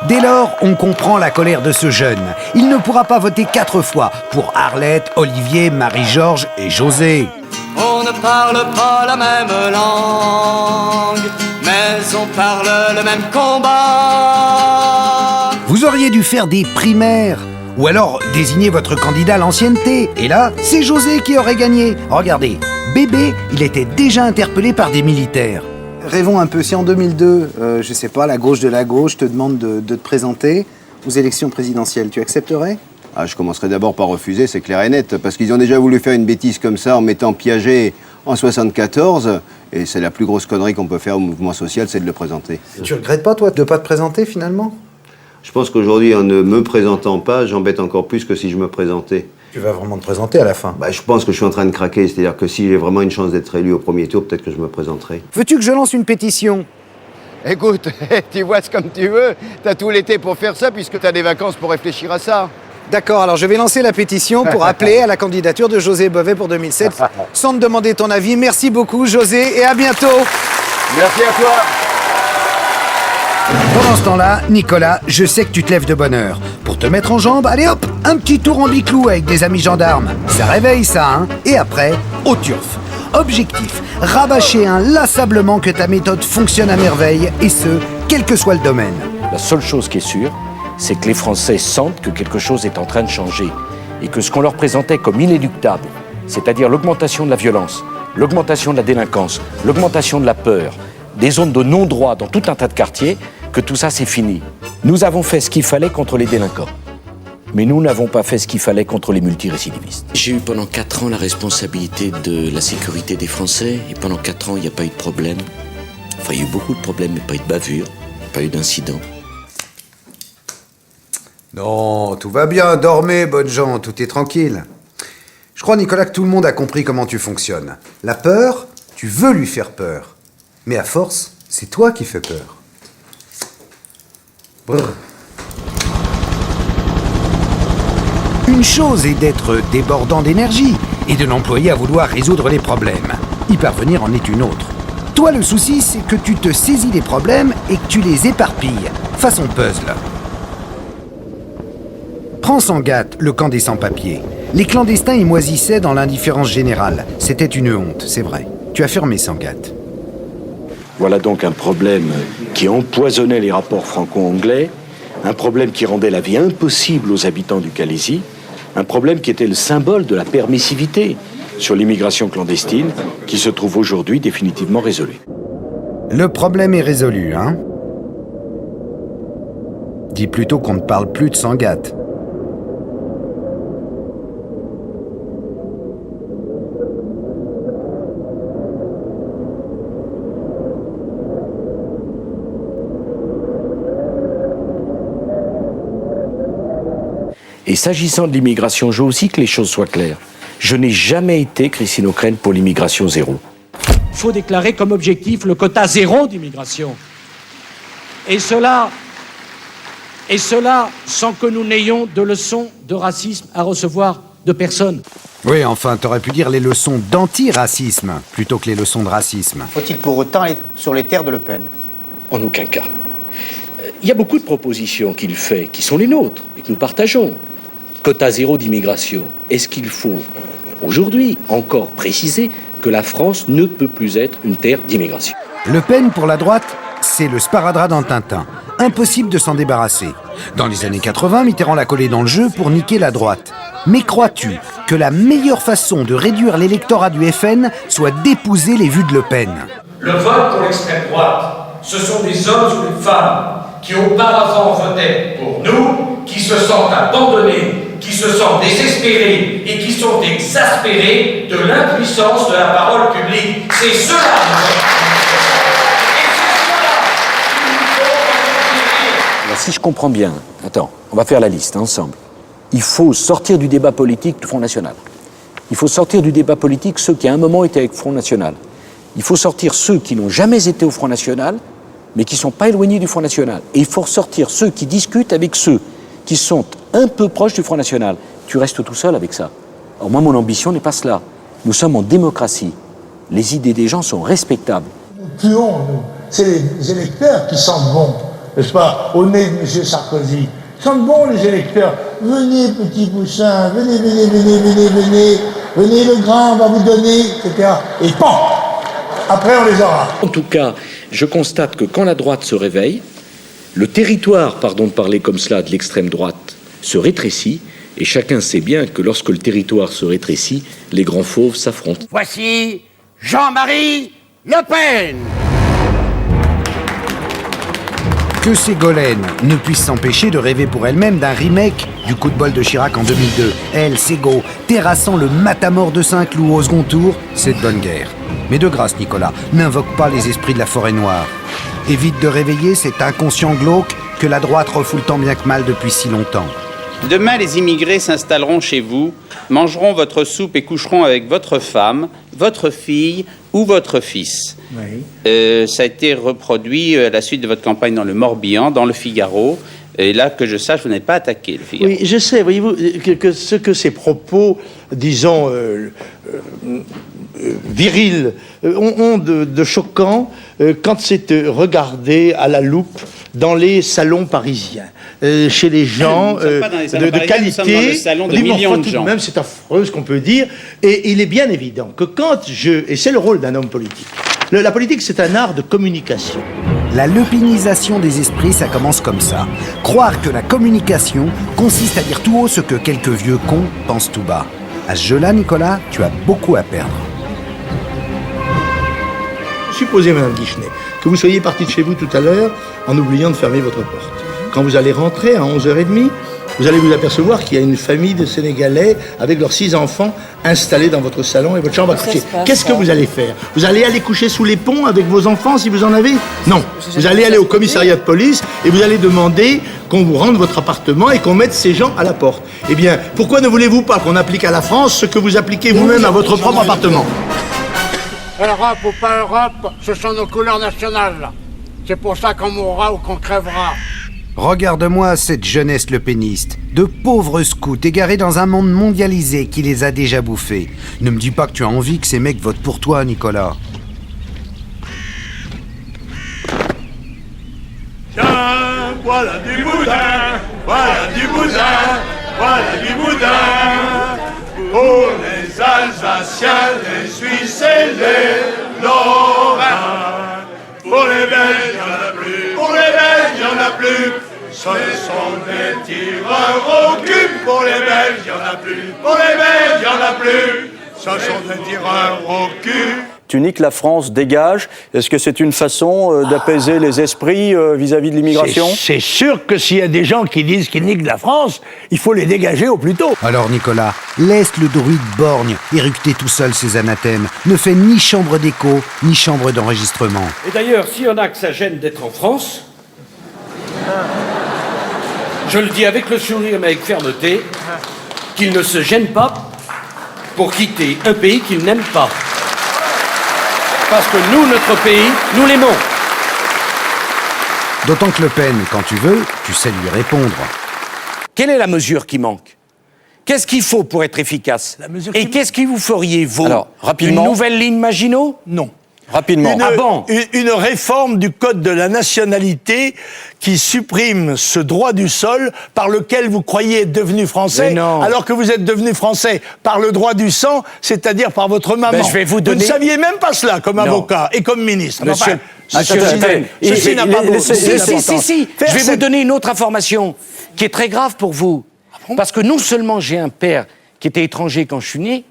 Dès lors, on comprend la colère de ce jeune. Il ne pourra pas voter 4 fois pour Arlette, Olivier, Marie-Georges et José. On ne parle pas la même langue, mais on parle le même combat. Vous auriez dû faire des primaires, ou alors désigner votre candidat à l'ancienneté. Et là, c'est José qui aurait gagné. Regardez, bébé, il était déjà interpellé par des militaires. Rêvons un peu, si en 2002, je sais pas, la gauche de la gauche te demande de te présenter aux élections présidentielles, tu accepterais ? Je commencerai d'abord par refuser, c'est clair et net, parce qu'ils ont déjà voulu faire une bêtise comme ça en mettant Piaget en 74, et c'est la plus grosse connerie qu'on peut faire au mouvement social, c'est de le présenter. Tu regrettes pas, toi, de pas te présenter finalement ? Je pense qu'aujourd'hui, en ne me présentant pas, j'embête encore plus que si je me présentais. Tu vas vraiment te présenter à la fin ? Je pense que je suis en train de craquer, c'est-à-dire que si j'ai vraiment une chance d'être élu au premier tour, peut-être que je me présenterai. Veux-tu que je lance une pétition ? Écoute, tu vois, c'est comme tu veux, t'as tout l'été pour faire ça, puisque t'as des vacances pour réfléchir à ça. D'accord, alors je vais lancer la pétition pour appeler à la candidature de José Bové pour 2007, sans te demander ton avis. Merci beaucoup, José, et à bientôt. Merci à toi. Pendant ce temps-là, Nicolas, je sais que tu te lèves de bonne heure. Pour te mettre en jambe, allez hop, un petit tour en biclou avec des amis gendarmes. Ça réveille ça, hein. Et après, au turf. Objectif, rabâcher inlassablement que ta méthode fonctionne à merveille, et ce, quel que soit le domaine. La seule chose qui est sûre, c'est que les Français sentent que quelque chose est en train de changer et que ce qu'on leur présentait comme inéluctable, c'est-à-dire l'augmentation de la violence, l'augmentation de la délinquance, l'augmentation de la peur, des zones de non-droit dans tout un tas de quartiers, que tout ça c'est fini. Nous avons fait ce qu'il fallait contre les délinquants, mais nous n'avons pas fait ce qu'il fallait contre les multirécidivistes. J'ai eu pendant 4 ans la responsabilité de la sécurité des Français et pendant 4 ans il n'y a pas eu de problème. Enfin il y a eu beaucoup de problèmes mais pas eu de bavure, pas eu d'incident. Non, tout va bien, dormez, bonnes gens, tout est tranquille. Je crois, Nicolas, que tout le monde a compris comment tu fonctionnes. La peur, tu veux lui faire peur. Mais à force, c'est toi qui fais peur. Brrr. Une chose est d'être débordant d'énergie et de l'employer à vouloir résoudre les problèmes. Y parvenir en est une autre. Toi, le souci, c'est que tu te saisis des problèmes et que tu les éparpilles, façon puzzle. Prends Sangatte, le camp des sans-papiers. Les clandestins y moisissaient dans l'indifférence générale. C'était une honte, c'est vrai. Tu as fermé Sangatte. Voilà donc un problème qui empoisonnait les rapports franco-anglais, un problème qui rendait la vie impossible aux habitants du Calaisis, un problème qui était le symbole de la permissivité sur l'immigration clandestine, qui se trouve aujourd'hui définitivement résolu. Le problème est résolu, hein ? Dis plutôt qu'on ne parle plus de Sangatte. Et s'agissant de l'immigration, je veux aussi que les choses soient claires. Je n'ai jamais été, Christine O'Krent, pour l'immigration zéro. Il faut déclarer comme objectif le quota zéro d'immigration. Et cela sans que nous n'ayons de leçons de racisme à recevoir de personne. Oui, enfin, t'aurais pu dire les leçons d'antiracisme plutôt que les leçons de racisme. Faut-il pour autant aller sur les terres de Le Pen? En aucun cas. Il y a beaucoup de propositions qu'il fait, qui sont les nôtres, et que nous partageons. Quota zéro d'immigration. Est-ce qu'il faut, aujourd'hui, encore préciser que la France ne peut plus être une terre d'immigration? Le Pen, pour la droite, c'est le sparadrap dans Tintin. Impossible de s'en débarrasser. Dans les années 80, Mitterrand l'a collé dans le jeu pour niquer la droite. Mais crois-tu que la meilleure façon de réduire l'électorat du FN soit d'épouser les vues de Le Pen? Le vote pour l'extrême droite, ce sont des hommes ou des femmes qui auparavant votaient pour nous, qui se sentent abandonnés, qui se sentent désespérés et qui sont exaspérés de l'impuissance de la parole publique. C'est cela. Alors, si je comprends bien, attends, on va faire la liste ensemble. Il faut sortir du débat politique du Front National. Il faut sortir du débat politique ceux qui à un moment étaient avec le Front National. Il faut sortir ceux qui n'ont jamais été au Front National, mais qui ne sont pas éloignés du Front National. Et il faut sortir ceux qui discutent avec ceux qui sont un peu proches du Front National. Tu restes tout seul avec ça. Alors moi, mon ambition n'est pas cela. Nous sommes en démocratie. Les idées des gens sont respectables. Nous tuons, nous. C'est les électeurs qui sentent bon, n'est-ce pas, au nez de M. Sarkozy. Ils sentent bon, les électeurs. Venez, petits poussins, venez, le grain, on va vous donner, etc. Et pan! Après, on les aura. En tout cas, je constate que quand la droite se réveille, le territoire, pardon de parler comme cela, de l'extrême droite se rétrécit, et chacun sait bien que lorsque le territoire se rétrécit, les grands fauves s'affrontent. Voici Jean-Marie Le Pen. Que Ségolène ne puisse s'empêcher de rêver pour elle-même d'un remake du coup de bol de Chirac en 2002. Elle, Ségo, terrassant le matamor de Saint-Cloud au second tour, c'est de bonne guerre. Mais de grâce, Nicolas, n'invoque pas les esprits de la forêt noire. Évite de réveiller cet inconscient glauque que la droite refoule tant bien que mal depuis si longtemps. Demain, les immigrés s'installeront chez vous, mangeront votre soupe et coucheront avec votre femme, votre fille ou votre fils. Oui. Ça a été reproduit à la suite de votre campagne dans le Morbihan, dans le Figaro. Et là, que je sache, vous n'avez pas attaqué le Figaro. Oui, je sais, voyez-vous, que ces propos, disons, virils, ont de choquant quand c'est regardé à la loupe dans les salons parisiens. Chez les gens de qualité, salon de millions de gens. Même c'est affreux ce qu'on peut dire, et il est bien évident que et c'est le rôle d'un homme politique, la politique c'est un art de communication. La lepinisation des esprits, ça commence comme ça. Croire que la communication consiste à dire tout haut ce que quelques vieux cons pensent tout bas. À ce jeu-là, Nicolas, tu as beaucoup à perdre. Supposez, Madame Guichenet, que vous soyez parti de chez vous tout à l'heure en oubliant de fermer votre porte. Quand vous allez rentrer à 11h30, vous allez vous apercevoir qu'il y a une famille de Sénégalais avec leurs 6 enfants installés dans votre salon et votre chambre à coucher. Qu'est-ce que vous allez faire? Vous allez aller coucher sous les ponts avec vos enfants si vous en avez? Non. Vous allez aller au commissariat de police et vous allez demander qu'on vous rende votre appartement et qu'on mette ces gens à la porte. Eh bien, pourquoi ne voulez-vous pas qu'on applique à la France ce que vous appliquez vous-même à votre propre appartement? Europe ou pas Europe, ce sont nos couleurs nationales. C'est pour ça qu'on mourra ou qu'on crèvera. Regarde-moi cette jeunesse lepéniste, de pauvres scouts égarés dans un monde mondialisé qui les a déjà bouffés. Ne me dis pas que tu as envie que ces mecs votent pour toi, Nicolas. Tiens, voilà du boudin, voilà du boudin, voilà du boudin. Pour les Alsaciens, les Suisses et les Lorrains. Pour les Belges, il n'y en a plus. Pour les Belges, il n'y en a plus. Ce sont des tireurs au cul. Pour les Belges, il n'y en a plus. Pour les Belges, il n'y en a plus. Ce sont des tireurs au cul. Tu niques la France, dégage. Est-ce que c'est une façon d'apaiser les esprits vis-à-vis de l'immigration? C'est sûr que s'il y a des gens qui disent qu'ils niquent la France, il faut les dégager au plus tôt. Alors Nicolas, laisse le druide borgne éructer tout seul ses anathèmes. Ne fais ni chambre d'écho, ni chambre d'enregistrement. Et d'ailleurs, s'il y en a que ça gêne d'être en France, je le dis avec le sourire mais avec fermeté, qu'il ne se gêne pas pour quitter un pays qu'il n'aime pas. Parce que nous, notre pays, nous l'aimons. D'autant que Le Pen, quand tu veux, tu sais lui répondre. Quelle est la mesure qui manque? Qu'est-ce qu'il faut pour être efficace? Et qu'est-ce que vous feriez, vous? Alors, rapidement. Une nouvelle ligne Maginot? Non. Rapidement. Une réforme du code de la nationalité qui supprime ce droit du sol par lequel vous croyez être devenu français, alors que vous êtes devenu français par le droit du sang, c'est-à-dire par votre maman. Je vais vous donner... ne saviez même pas cela comme avocat et comme ministre. Monsieur, ceci n'a pas Si, je vais vous donner une autre information qui est très grave pour vous. Parce que non seulement j'ai un père qui était étranger quand je suis né,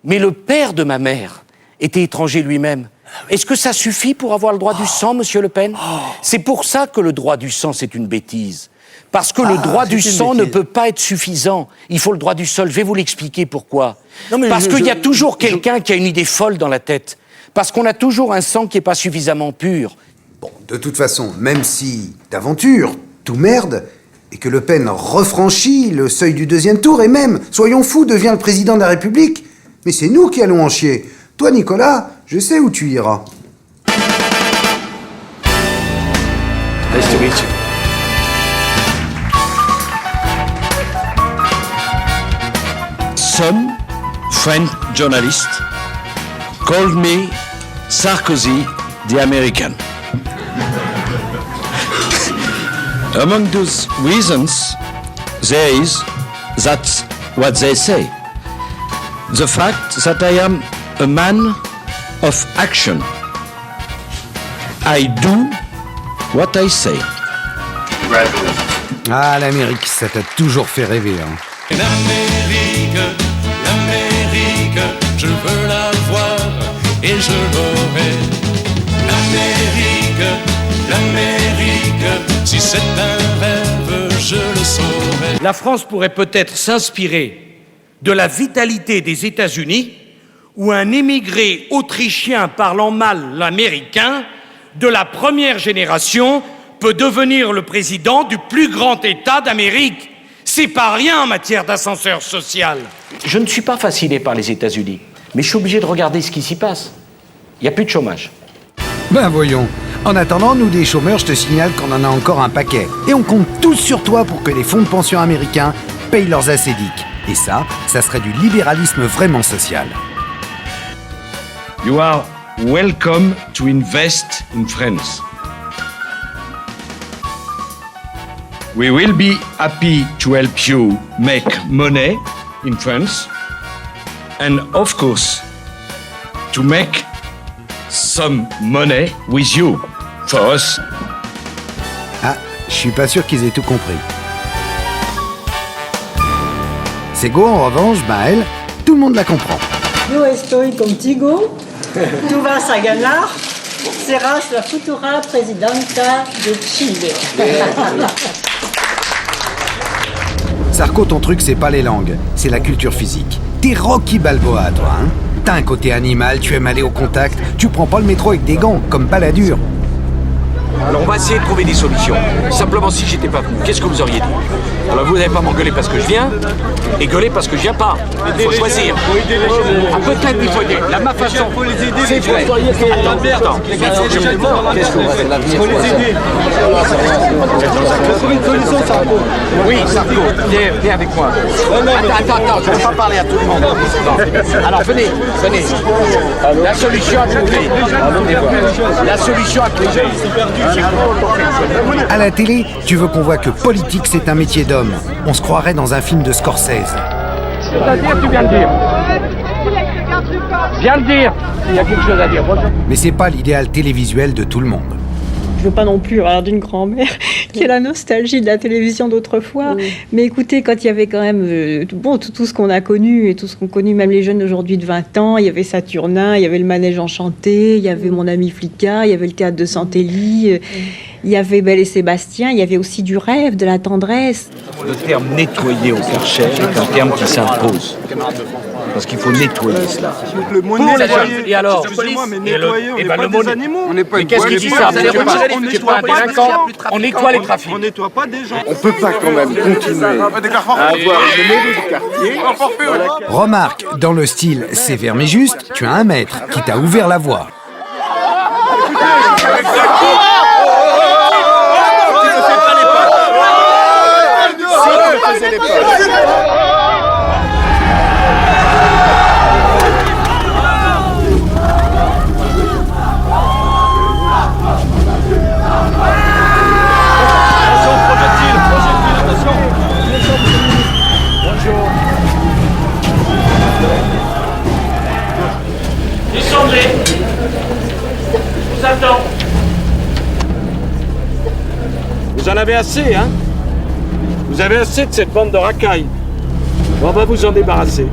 mais le père de ma mère était étranger lui-même. Est-ce que ça suffit pour avoir le droit du sang, monsieur Le Pen? C'est pour ça que le droit du sang, c'est une bêtise. Parce que le droit du sang ne peut pas être suffisant. Il faut le droit du sol. Je vais vous l'expliquer pourquoi. Parce qu'il y a toujours quelqu'un qui a une idée folle dans la tête. Parce qu'on a toujours un sang qui n'est pas suffisamment pur. Bon, de toute façon, même si, d'aventure, tout merde, et que Le Pen refranchit le seuil du deuxième tour, et même, soyons fous, devient le président de la République, mais c'est nous qui allons en chier. Toi, Nicolas, je sais où tu iras. Nice to meet you. Some French journalists called me Sarkozy the American. Among those reasons, there is, that's what they say, the fact that I am a man of action. I do what I say. Ah, l'Amérique, ça t'a toujours fait rêver, hein. L'Amérique, je veux la voir et je l'aurai. L'Amérique, si c'est un rêve, je le saurai. La France pourrait peut-être s'inspirer de la vitalité des États-Unis, où un émigré autrichien parlant mal l'américain de la première génération peut devenir le président du plus grand État d'Amérique. C'est pas rien en matière d'ascenseur social. Je ne suis pas fasciné par les États-Unis, mais je suis obligé de regarder ce qui s'y passe. Il n'y a plus de chômage. Ben voyons. En attendant, nous des chômeurs, je te signale qu'on en a encore un paquet. Et on compte tous sur toi pour que les fonds de pension américains payent leurs assédiques. Et ça serait du libéralisme vraiment social. You are welcome to invest in France. We will be happy to help you make money in France, and of course, to make some money with you, for us. Ah, je suis pas sûr qu'ils aient tout compris. Sego, en revanche, ben elle, tout le monde la comprend. Yo estoy contigo, tú vas a ganar, serás la futura presidenta de Chile. Sarko, ton truc, c'est pas les langues, c'est la culture physique. T'es Rocky Balboa, toi, hein. T'as un côté animal, tu aimes aller au contact, tu prends pas le métro avec des gants, comme Balladur. Alors on va essayer de trouver des solutions. Simplement, si j'étais pas venu, qu'est-ce que vous auriez dit? Alors vous n'allez pas m'engueuler parce que je viens, et gueuler parce que je viens pas. Il faut choisir. Ah, peut-être il faut aider. La ma façon, c'est vrai. Attends, qu'est-ce que vous faites? Il faut les aider. Oui, Sarko, viens avec moi. Attends, je ne vais pas parler à tout le monde. Non. Alors venez. La solution à trouver. La solution à trouver. À la télé, tu veux qu'on voit que politique, c'est un métier d'homme. On se croirait dans un film de Scorsese. C'est-à-dire, tu viens de dire. Viens de dire. Il y a quelque chose à dire. Mais c'est pas l'idéal télévisuel de tout le monde. Je veux pas non plus avoir d'une grand-mère qui est la nostalgie de la télévision d'autrefois. Mais écoutez, quand il y avait quand même tout ce qu'on a connu et tout ce qu'ont connu même les jeunes d'aujourd'hui de 20 ans, il y avait Saturnin, il y avait le Manège Enchanté, il y avait Mon ami Flicka, il y avait le Théâtre de Santelli, il y avait Belle et Sébastien, il y avait aussi du rêve, de la tendresse. Le terme nettoyer au Karcher est un terme qui s'impose. Parce qu'il faut nettoyer cela. Le mot Pour les nettoyer. jeunes. Et alors Excusez-moi, mais Et nettoyer, on et n'est ben, pas le des mot- animaux. On n'est pas Mais qu'est-ce qu'il dit ça? C'est pas un délinquant. On nettoie les trafics. On nettoie pas des gens. On peut pas quand même continuer à avoir le mairie du quartier. Remarque, dans le style sévère mais juste, tu as un maître qui t'a ouvert la voie. Descendez. Je vous attends. Vous en avez assez, hein? Vous avez assez de cette bande de racailles. On va vous en débarrasser.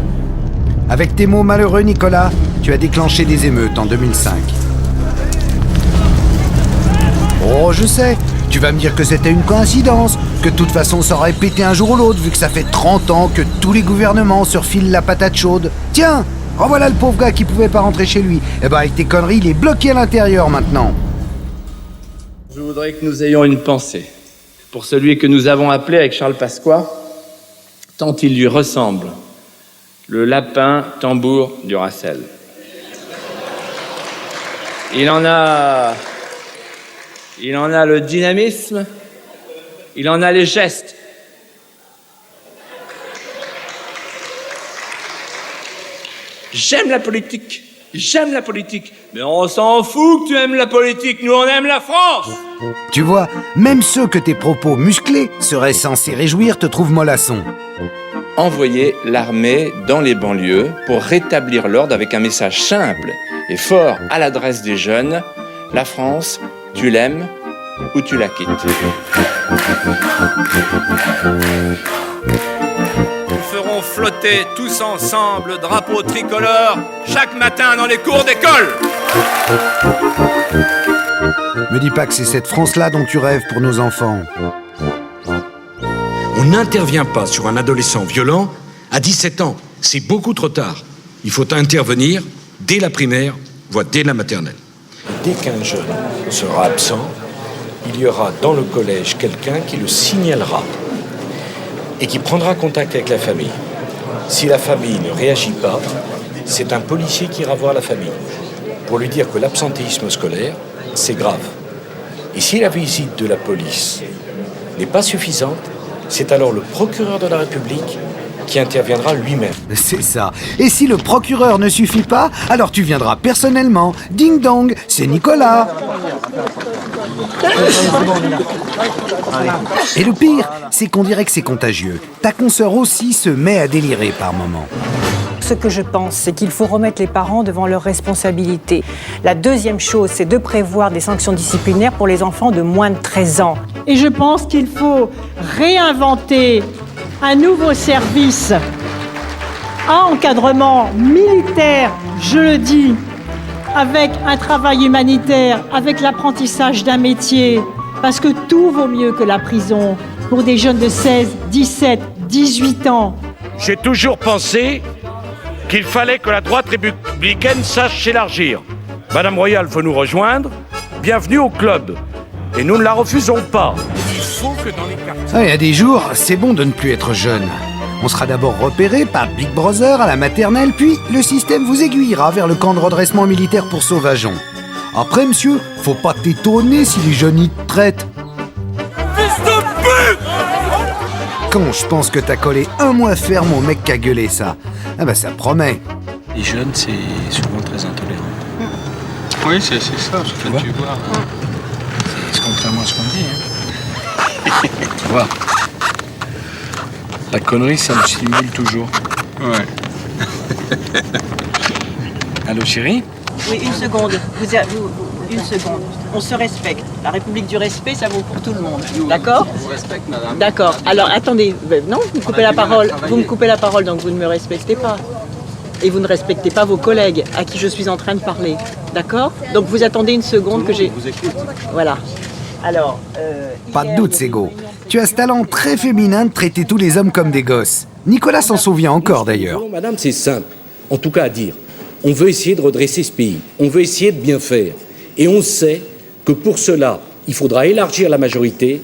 Avec tes mots malheureux, Nicolas, tu as déclenché des émeutes en 2005. Oh, je sais, tu vas me dire que c'était une coïncidence, que de toute façon ça aurait pété un jour ou l'autre, vu que ça fait 30 ans que tous les gouvernements surfilent la patate chaude. Tiens, revoilà le pauvre gars qui pouvait pas rentrer chez lui. Eh ben avec tes conneries, il est bloqué à l'intérieur maintenant. Je voudrais que nous ayons une pensée pour celui que nous avons appelé avec Charles Pasqua, tant il lui ressemble, le lapin tambour du Racel. Il en a le dynamisme, il en a les gestes. J'aime la politique, mais on s'en fout que tu aimes la politique, nous on aime la France. Tu vois, même ceux que tes propos musclés seraient censés réjouir te trouvent mollasson. Envoyer l'armée dans les banlieues pour rétablir l'ordre avec un message simple et fort à l'adresse des jeunes. La France, tu l'aimes ou tu la quittes. Nous ferons flotter tous ensemble le drapeau tricolore chaque matin dans les cours d'école. Me dis pas que c'est cette France-là dont tu rêves pour nos enfants. On n'intervient pas sur un adolescent violent à 17 ans. C'est beaucoup trop tard. Il faut intervenir dès la primaire, voire dès la maternelle. Dès qu'un jeune sera absent, il y aura dans le collège quelqu'un qui le signalera et qui prendra contact avec la famille. Si la famille ne réagit pas, c'est un policier qui ira voir la famille pour lui dire que l'absentéisme scolaire, c'est grave. Et si la visite de la police n'est pas suffisante, c'est alors le procureur de la République qui interviendra lui-même. C'est ça. Et si le procureur ne suffit pas, alors tu viendras personnellement. Ding dong, c'est Nicolas. Et le pire, c'est qu'on dirait que c'est contagieux. Ta consoeur aussi se met à délirer par moments. Ce que je pense, c'est qu'il faut remettre les parents devant leurs responsabilités. La deuxième chose, c'est de prévoir des sanctions disciplinaires pour les enfants de moins de 13 ans. Et je pense qu'il faut réinventer un nouveau service à encadrement militaire, je le dis, avec un travail humanitaire, avec l'apprentissage d'un métier, parce que tout vaut mieux que la prison pour des jeunes de 16, 17, 18 ans. J'ai toujours pensé qu'il fallait que la droite républicaine sache s'élargir. Madame Royal veut nous rejoindre. Bienvenue au club. Et nous ne la refusons pas. Il faut que dans les quartiers... Il y a des jours, c'est bon de ne plus être jeune. On sera d'abord repéré par Big Brother à la maternelle, puis le système vous aiguillera vers le camp de redressement militaire pour sauvageons. Après, monsieur, faut pas t'étonner si les jeunes y te traitent. Fils de pute! Quand je pense que t'as collé un mois ferme au mec qui a gueulé ça. Ah bah ça promet. Les jeunes, c'est souvent très intolérant. Oui, c'est ça, ce que tu vois. C'est contrairement à ce qu'on dit. Tu vois, la connerie, ça me stimule toujours. Ouais. Allô, chérie? Oui, une seconde. Une seconde. On se respecte. La République du respect, ça vaut pour tout le monde. D'accord? Je vous respecte, madame. D'accord. Alors, attendez. Non, vous me coupez la parole. Vous me coupez la parole, donc vous ne me respectez pas. Et vous ne respectez pas vos collègues à qui je suis en train de parler. D'accord? Donc, vous attendez une seconde que j'ai... Je vous écoute. Voilà. Alors... Pas de doute, Sego. Tu as ce talent très féminin de traiter tous les hommes comme des gosses. Nicolas s'en souvient encore, d'ailleurs. Non, madame, c'est simple. en tout cas à dire. On veut essayer de redresser ce pays, on veut essayer de bien faire. Et on sait que pour cela, il faudra élargir la majorité,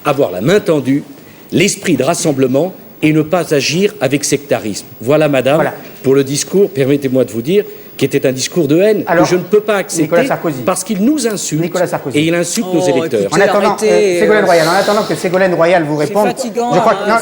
avoir la main tendue, l'esprit de rassemblement et ne pas agir avec sectarisme. Voilà, madame, pour le discours, permettez-moi de vous dire, qui était un discours de haine que je ne peux pas accepter parce qu'il nous insulte et il insulte nos électeurs. En attendant, Ségolène Royal, en attendant que Ségolène Royal vous réponde... C'est fatigant,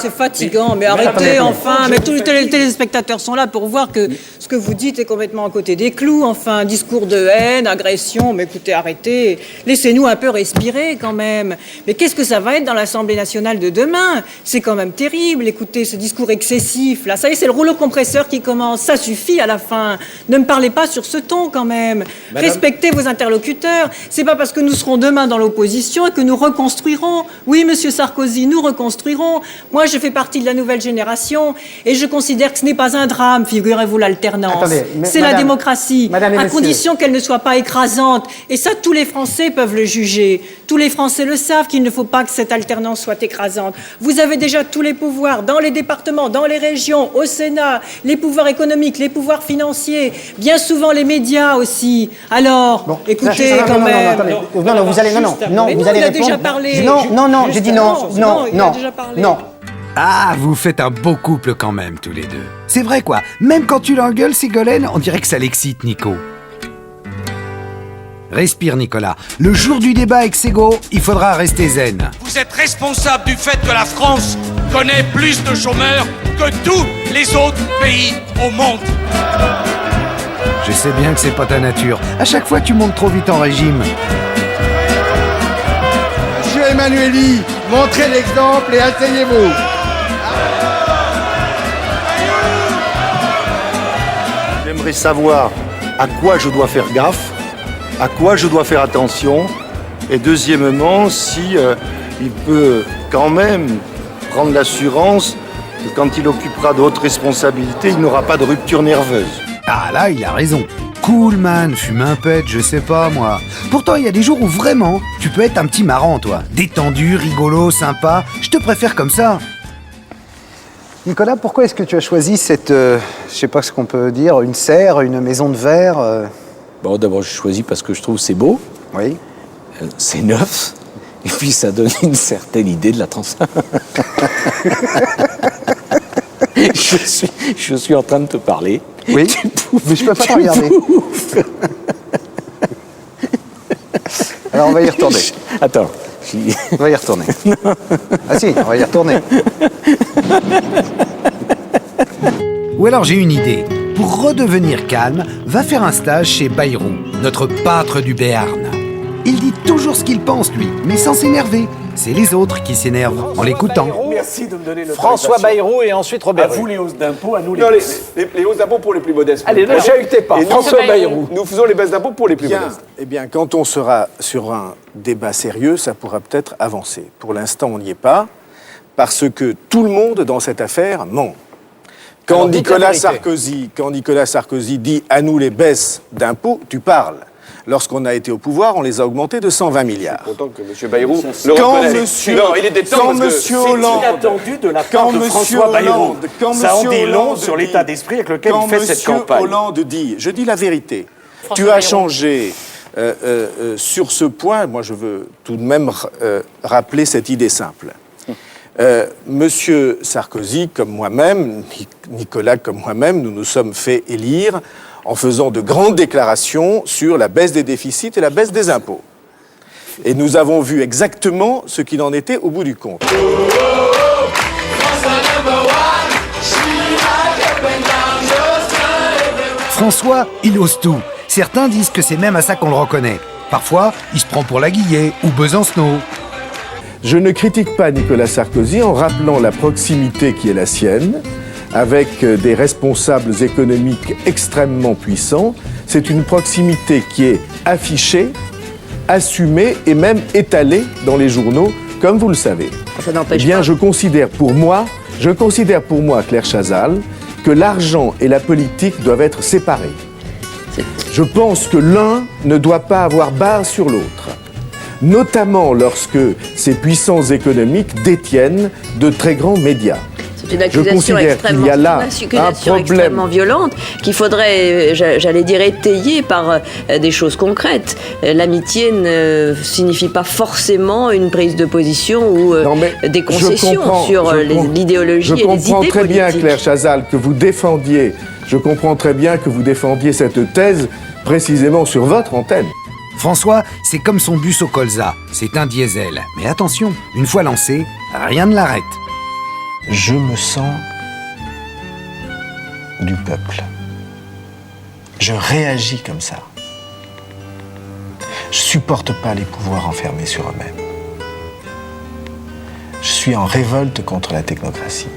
c'est fatigant, mais arrêtez enfin, mais tous les téléspectateurs sont là pour voir que ce que vous dites est complètement à côté des clous, enfin, discours de haine, agression, mais écoutez, arrêtez, laissez-nous un peu respirer quand même. Mais qu'est-ce que ça va être dans l'Assemblée nationale de demain? C'est quand même terrible, écoutez, ce discours excessif, là, ça y est, c'est le rouleau compresseur qui commence, ça suffit à la fin. Ne me parlez pas sur ce ton quand même. Madame... Respectez vos interlocuteurs. C'est pas parce que nous serons demain dans l'opposition et que nous reconstruirons. Oui, Monsieur Sarkozy, nous reconstruirons. Moi, je fais partie de la nouvelle génération et je considère que ce n'est pas un drame, figurez-vous, l'alternance. C'est la démocratie, à condition qu'elle ne soit pas écrasante. Et ça, tous les Français peuvent le juger. Tous les Français le savent qu'il ne faut pas que cette alternance soit écrasante. Vous avez déjà tous les pouvoirs dans les départements, dans les régions, au Sénat, les pouvoirs économiques, les pouvoirs financiers, bien souvent les médias aussi. Alors, bon, écoutez, quand même. Non, vous allez, vous allez répondre. Déjà parlé. Non, j'ai dit non. Ah, vous faites un beau couple quand même, tous les deux. C'est vrai quoi, même quand tu l'engueules, Ségolène, on dirait que ça l'excite, Nico. Respire, Nicolas. Le jour du débat avec Ségo, il faudra rester zen. Vous êtes responsable du fait que la France connaît plus de chômeurs que tous les autres pays au monde. Je sais bien que c'est pas ta nature. À chaque fois, tu montes trop vite en régime. Monsieur Emmanueli, montrez l'exemple et asseyez-vous. J'aimerais savoir à quoi je dois faire gaffe, à quoi je dois faire attention, et deuxièmement, si il peut quand même prendre l'assurance que quand il occupera d'autres responsabilités, il n'aura pas de rupture nerveuse. Ah là, il a raison. Cool man, fume un pet, je sais pas moi. Pourtant, il y a des jours où vraiment, tu peux être un petit marrant, toi. Détendu, rigolo, sympa. Je te préfère comme ça. Nicolas, pourquoi est-ce que tu as choisi cette, je sais pas ce qu'on peut dire, une serre, une maison de verre Bon, d'abord, je choisis parce que je trouve c'est beau. Oui. C'est neuf. Et puis, ça donne une certaine idée de la je suis en train de te parler. Oui, mais je peux pas te regarder. Alors, on va y retourner. Attends. On va y retourner. Ah si, on va y retourner. Ou alors j'ai une idée. Pour redevenir calme, va faire un stage chez Bayrou, notre pâtre du Béarn. Il dit toujours ce qu'il pense, lui, mais sans s'énerver. C'est les autres qui s'énervent en l'écoutant. Merci de me donner le François Bayrou et ensuite Robert. À vous les hausses d'impôts, à nous les Non, baisses. Les hausses d'impôts pour les plus modestes. Allez, ne chahutez pas. Et François Bayrou. Nous faisons les baisses d'impôts pour les plus modestes. Eh bien, quand on sera sur un débat sérieux, ça pourra peut-être avancer. Pour l'instant, on n'y est pas, parce que tout le monde dans cette affaire ment. Quand Nicolas Sarkozy dit « à nous les baisses d'impôts », tu parles. Lorsqu'on a été au pouvoir, on les a augmentés de 120 milliards. Je suis content que M. Bayrou le reconnaisse. Non, il était temps parce que c'est inattendu de la part de François Bayrou. Ça en dit long sur l'état d'esprit avec lequel il fait cette campagne. Quand M. Hollande dit, je dis la vérité, tu as changé sur ce point, moi je veux tout de même rappeler cette idée simple. Monsieur Sarkozy, comme moi-même, Nicolas comme moi-même, nous nous sommes fait élire en faisant de grandes déclarations sur la baisse des déficits et la baisse des impôts. Et nous avons vu exactement ce qu'il en était au bout du compte. François, il ose tout. Certains disent que c'est même à ça qu'on le reconnaît. Parfois, il se prend pour Laguillet ou Besancenot. Je ne critique pas Nicolas Sarkozy en rappelant la proximité qui est la sienne, avec des responsables économiques extrêmement puissants. C'est une proximité qui est affichée, assumée et même étalée dans les journaux, comme vous le savez. Eh bien, je considère pour moi, Claire Chazal, que l'argent et la politique doivent être séparés. Je pense que l'un ne doit pas avoir barre sur l'autre, notamment lorsque ces puissances économiques détiennent de très grands médias. C'est une accusation extrêmement, extrêmement violente qu'il faudrait, j'allais dire, étayer par des choses concrètes. L'amitié ne signifie pas forcément une prise de position ou des concessions sur l'idéologie et les idées politiques. Je comprends très bien, Claire Chazal, que vous défendiez, cette thèse précisément sur votre antenne. François, c'est comme son bus au colza, c'est un diesel. Mais attention, une fois lancé, rien ne l'arrête. Je me sens du peuple. Je réagis comme ça. Je supporte pas les pouvoirs enfermés sur eux-mêmes. Je suis en révolte contre la technocratie.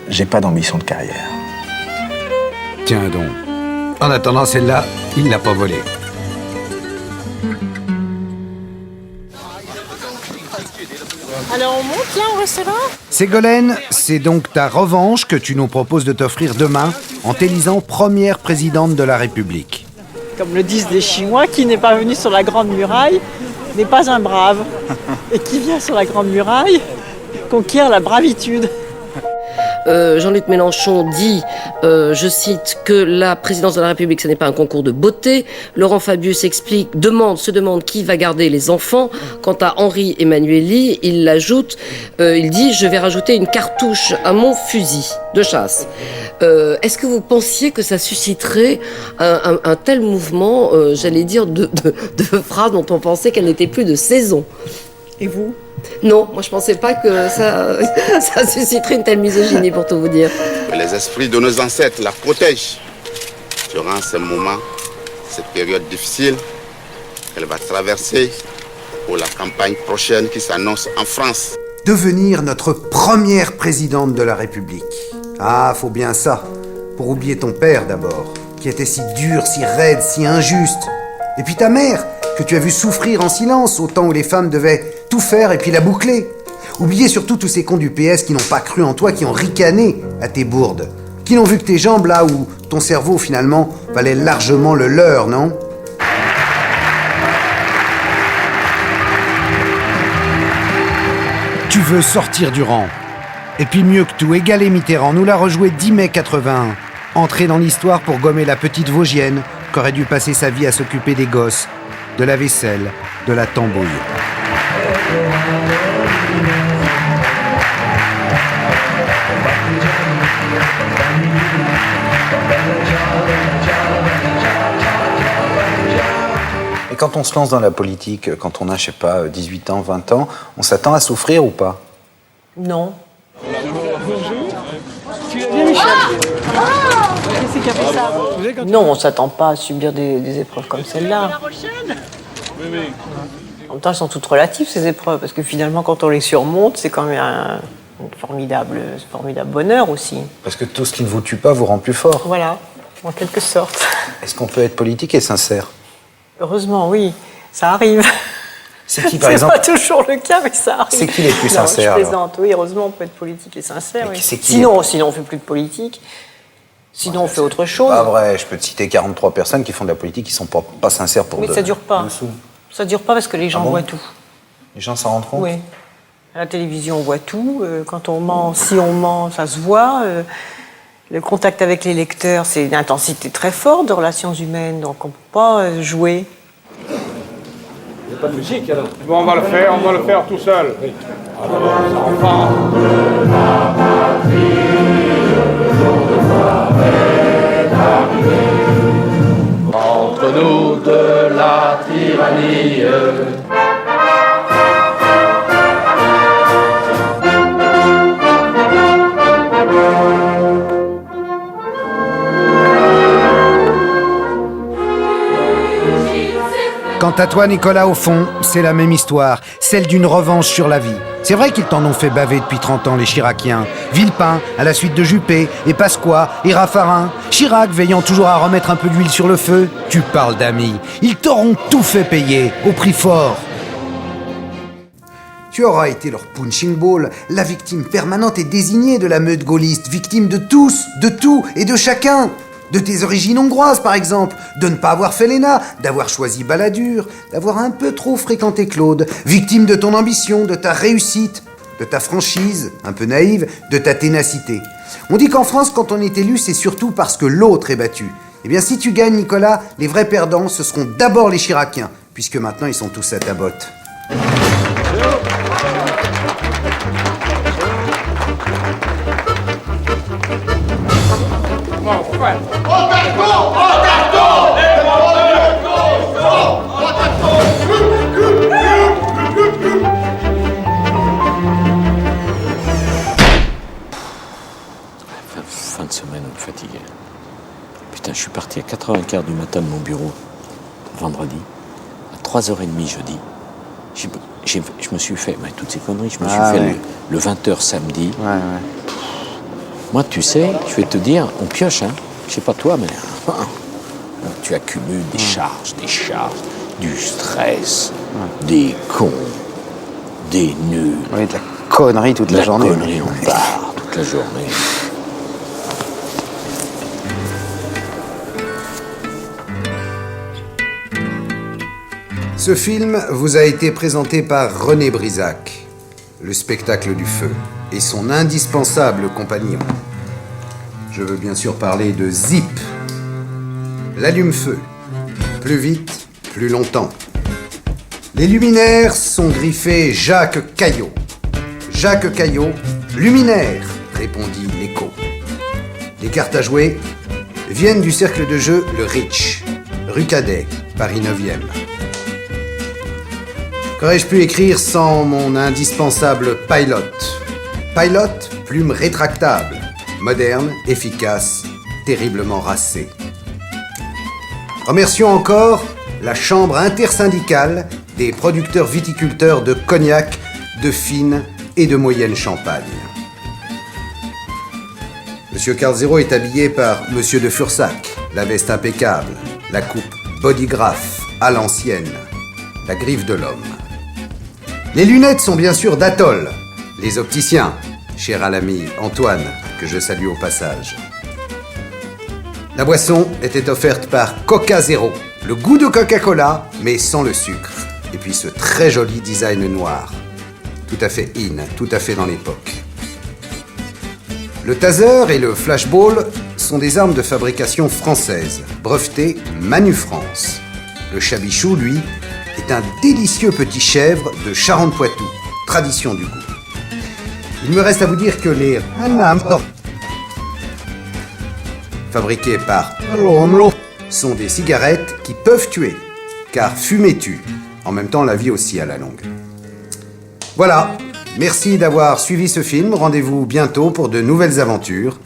J'ai pas d'ambition de carrière. Tiens donc. En attendant celle-là, il l'a pas volée. Alors on monte là, on reste là ? Ségolène, c'est donc ta revanche que tu nous proposes de t'offrir demain en t'élisant première présidente de la République. Comme le disent les Chinois, qui n'est pas venu sur la Grande Muraille n'est pas un brave. Et qui vient sur la Grande Muraille conquiert la bravitude. Jean-Luc Mélenchon dit, je cite, que la présidence de la République, ce n'est pas un concours de beauté. Laurent Fabius se demande qui va garder les enfants. Quant à Henri Emmanuelli, il l'ajoute, il dit, je vais rajouter une cartouche à mon fusil de chasse. Est-ce que vous pensiez que ça susciterait un tel mouvement, j'allais dire, de phrases dont on pensait qu'elles n'étaient plus de saison? Et vous? Non, moi je pensais pas que ça susciterait une telle misogynie, pour tout vous dire. Les esprits de nos ancêtres la protègent durant ces moments, cette période difficile qu'elle va traverser pour la campagne prochaine qui s'annonce en France. Devenir notre première présidente de la République. Ah, faut bien ça. Pour oublier ton père d'abord, qui était si dur, si raide, si injuste. Et puis ta mère, que tu as vu souffrir en silence au temps où les femmes devaient tout faire et puis la boucler. Oubliez surtout tous ces cons du PS qui n'ont pas cru en toi, qui ont ricané à tes bourdes. Qui n'ont vu que tes jambes là où ton cerveau finalement valait largement le leur, non ? Tu veux sortir du rang. Et puis mieux que tout, égaler Mitterrand, nous l'a rejoué 10 mai 81. Entrer dans l'histoire pour gommer la petite Vosgienne qu'aurait dû passer sa vie à s'occuper des gosses, de la vaisselle, de la tambouille. Et quand on se lance dans la politique, quand on a, je sais pas, 18 ans, 20 ans, on s'attend à souffrir ou pas? Non. Viens Michel. Qu'est-ce qui a fait ça? Non, on s'attend pas à subir des épreuves comme celle-là. En même temps, elles sont toutes relatives, ces épreuves, parce que finalement, quand on les surmonte, c'est quand même un formidable bonheur aussi. Parce que tout ce qui ne vous tue pas vous rend plus fort. Voilà, en quelque sorte. Est-ce qu'on peut être politique et sincère? Heureusement, oui, ça arrive. C'est qui, par exemple? C'est pas toujours le cas, mais ça arrive. C'est qui les plus sincères? Je plaisante, oui, heureusement, on peut être politique et sincère. Oui. Sinon, on fait plus de politique. Sinon, on fait autre chose. Pas vrai, je peux te citer 43 personnes qui font de la politique qui sont pas sincères pour mais ça dure pas. Ça dure pas parce que les gens voient tout. Les gens s'en rendent compte? Oui. À la télévision, on voit tout. Quand on ment, si on ment, ça se voit. Le contact avec les lecteurs, c'est une intensité très forte de relations humaines, donc on ne peut pas jouer. Il n'y a pas de musique alors? Bon, on va le faire tout seul. Oui. Entre nous de la tyrannie. Quant à toi, Nicolas, au fond, c'est la même histoire, celle d'une revanche sur la vie. C'est vrai qu'ils t'en ont fait baver depuis 30 ans, les Chiraciens. Villepin, à la suite de Juppé, et Pasqua, et Raffarin. Chirac veillant toujours à remettre un peu d'huile sur le feu. Tu parles d'amis. Ils t'auront tout fait payer, au prix fort. Tu auras été leur punching ball, la victime permanente et désignée de la meute gaulliste, victime de tous, de tout et de chacun. De tes origines hongroises, par exemple, de ne pas avoir fait l'ENA, d'avoir choisi Balladur, d'avoir un peu trop fréquenté Claude, victime de ton ambition, de ta réussite. de ta franchise, un peu naïve, de ta ténacité. On dit qu'en France, quand on est élu, c'est surtout parce que l'autre est battu. Eh bien, si tu gagnes, Nicolas, les vrais perdants, ce seront d'abord les Chiraciens, puisque maintenant, ils sont tous à ta botte. Fin de semaine, on me fatiguait. Putain, je suis parti à 4h15 du matin de mon bureau, vendredi, à 3h30 jeudi. Je me suis fait, toutes ces conneries, je me suis fait le 20h samedi. Moi, tu sais, je vais te dire, on pioche, hein. Je sais pas toi, mais tu accumules des charges, du stress, des cons, des nuls. Oui, de la connerie toute la journée. Connerie, on part toute la journée. Ce film vous a été présenté par René Brisac, le spectacle du feu, et son indispensable compagnon. Je veux bien sûr parler de Zip, l'allume-feu. Plus vite, plus longtemps. Les luminaires sont griffés Jacques Caillot. Jacques Caillot, luminaire, répondit l'écho. Les cartes à jouer viennent du cercle de jeu Le Rich, rue Cadet, Paris 9e. Qu'aurais-je pu écrire sans mon indispensable Pilot? Pilot, plume rétractable, moderne, efficace, terriblement racée. Remercions encore la Chambre intersyndicale des producteurs viticulteurs de cognac, de fine et de moyenne champagne. Monsieur Carl Zero est habillé par Monsieur de Fursac, la veste impeccable, la coupe bodygraph à l'ancienne, la griffe de l'homme. Les lunettes sont bien sûr d'Atoll, les opticiens, cher à l'ami Antoine, que je salue au passage. La boisson était offerte par Coca Zero, le goût de Coca-Cola, mais sans le sucre. Et puis ce très joli design noir, tout à fait in, tout à fait dans l'époque. Le taser et le flashball sont des armes de fabrication française, brevetées Manu France. Le chabichou, lui, est un délicieux petit chèvre de Charente-Poitou, tradition du goût. Il me reste à vous dire que les fabriqués par sont des cigarettes qui peuvent tuer, car fumer tue. En même temps, la vie aussi à la longue. Voilà, merci d'avoir suivi ce film. Rendez-vous bientôt pour de nouvelles aventures.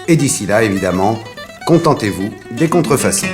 Et d'ici là, évidemment, contentez-vous des contrefaçons.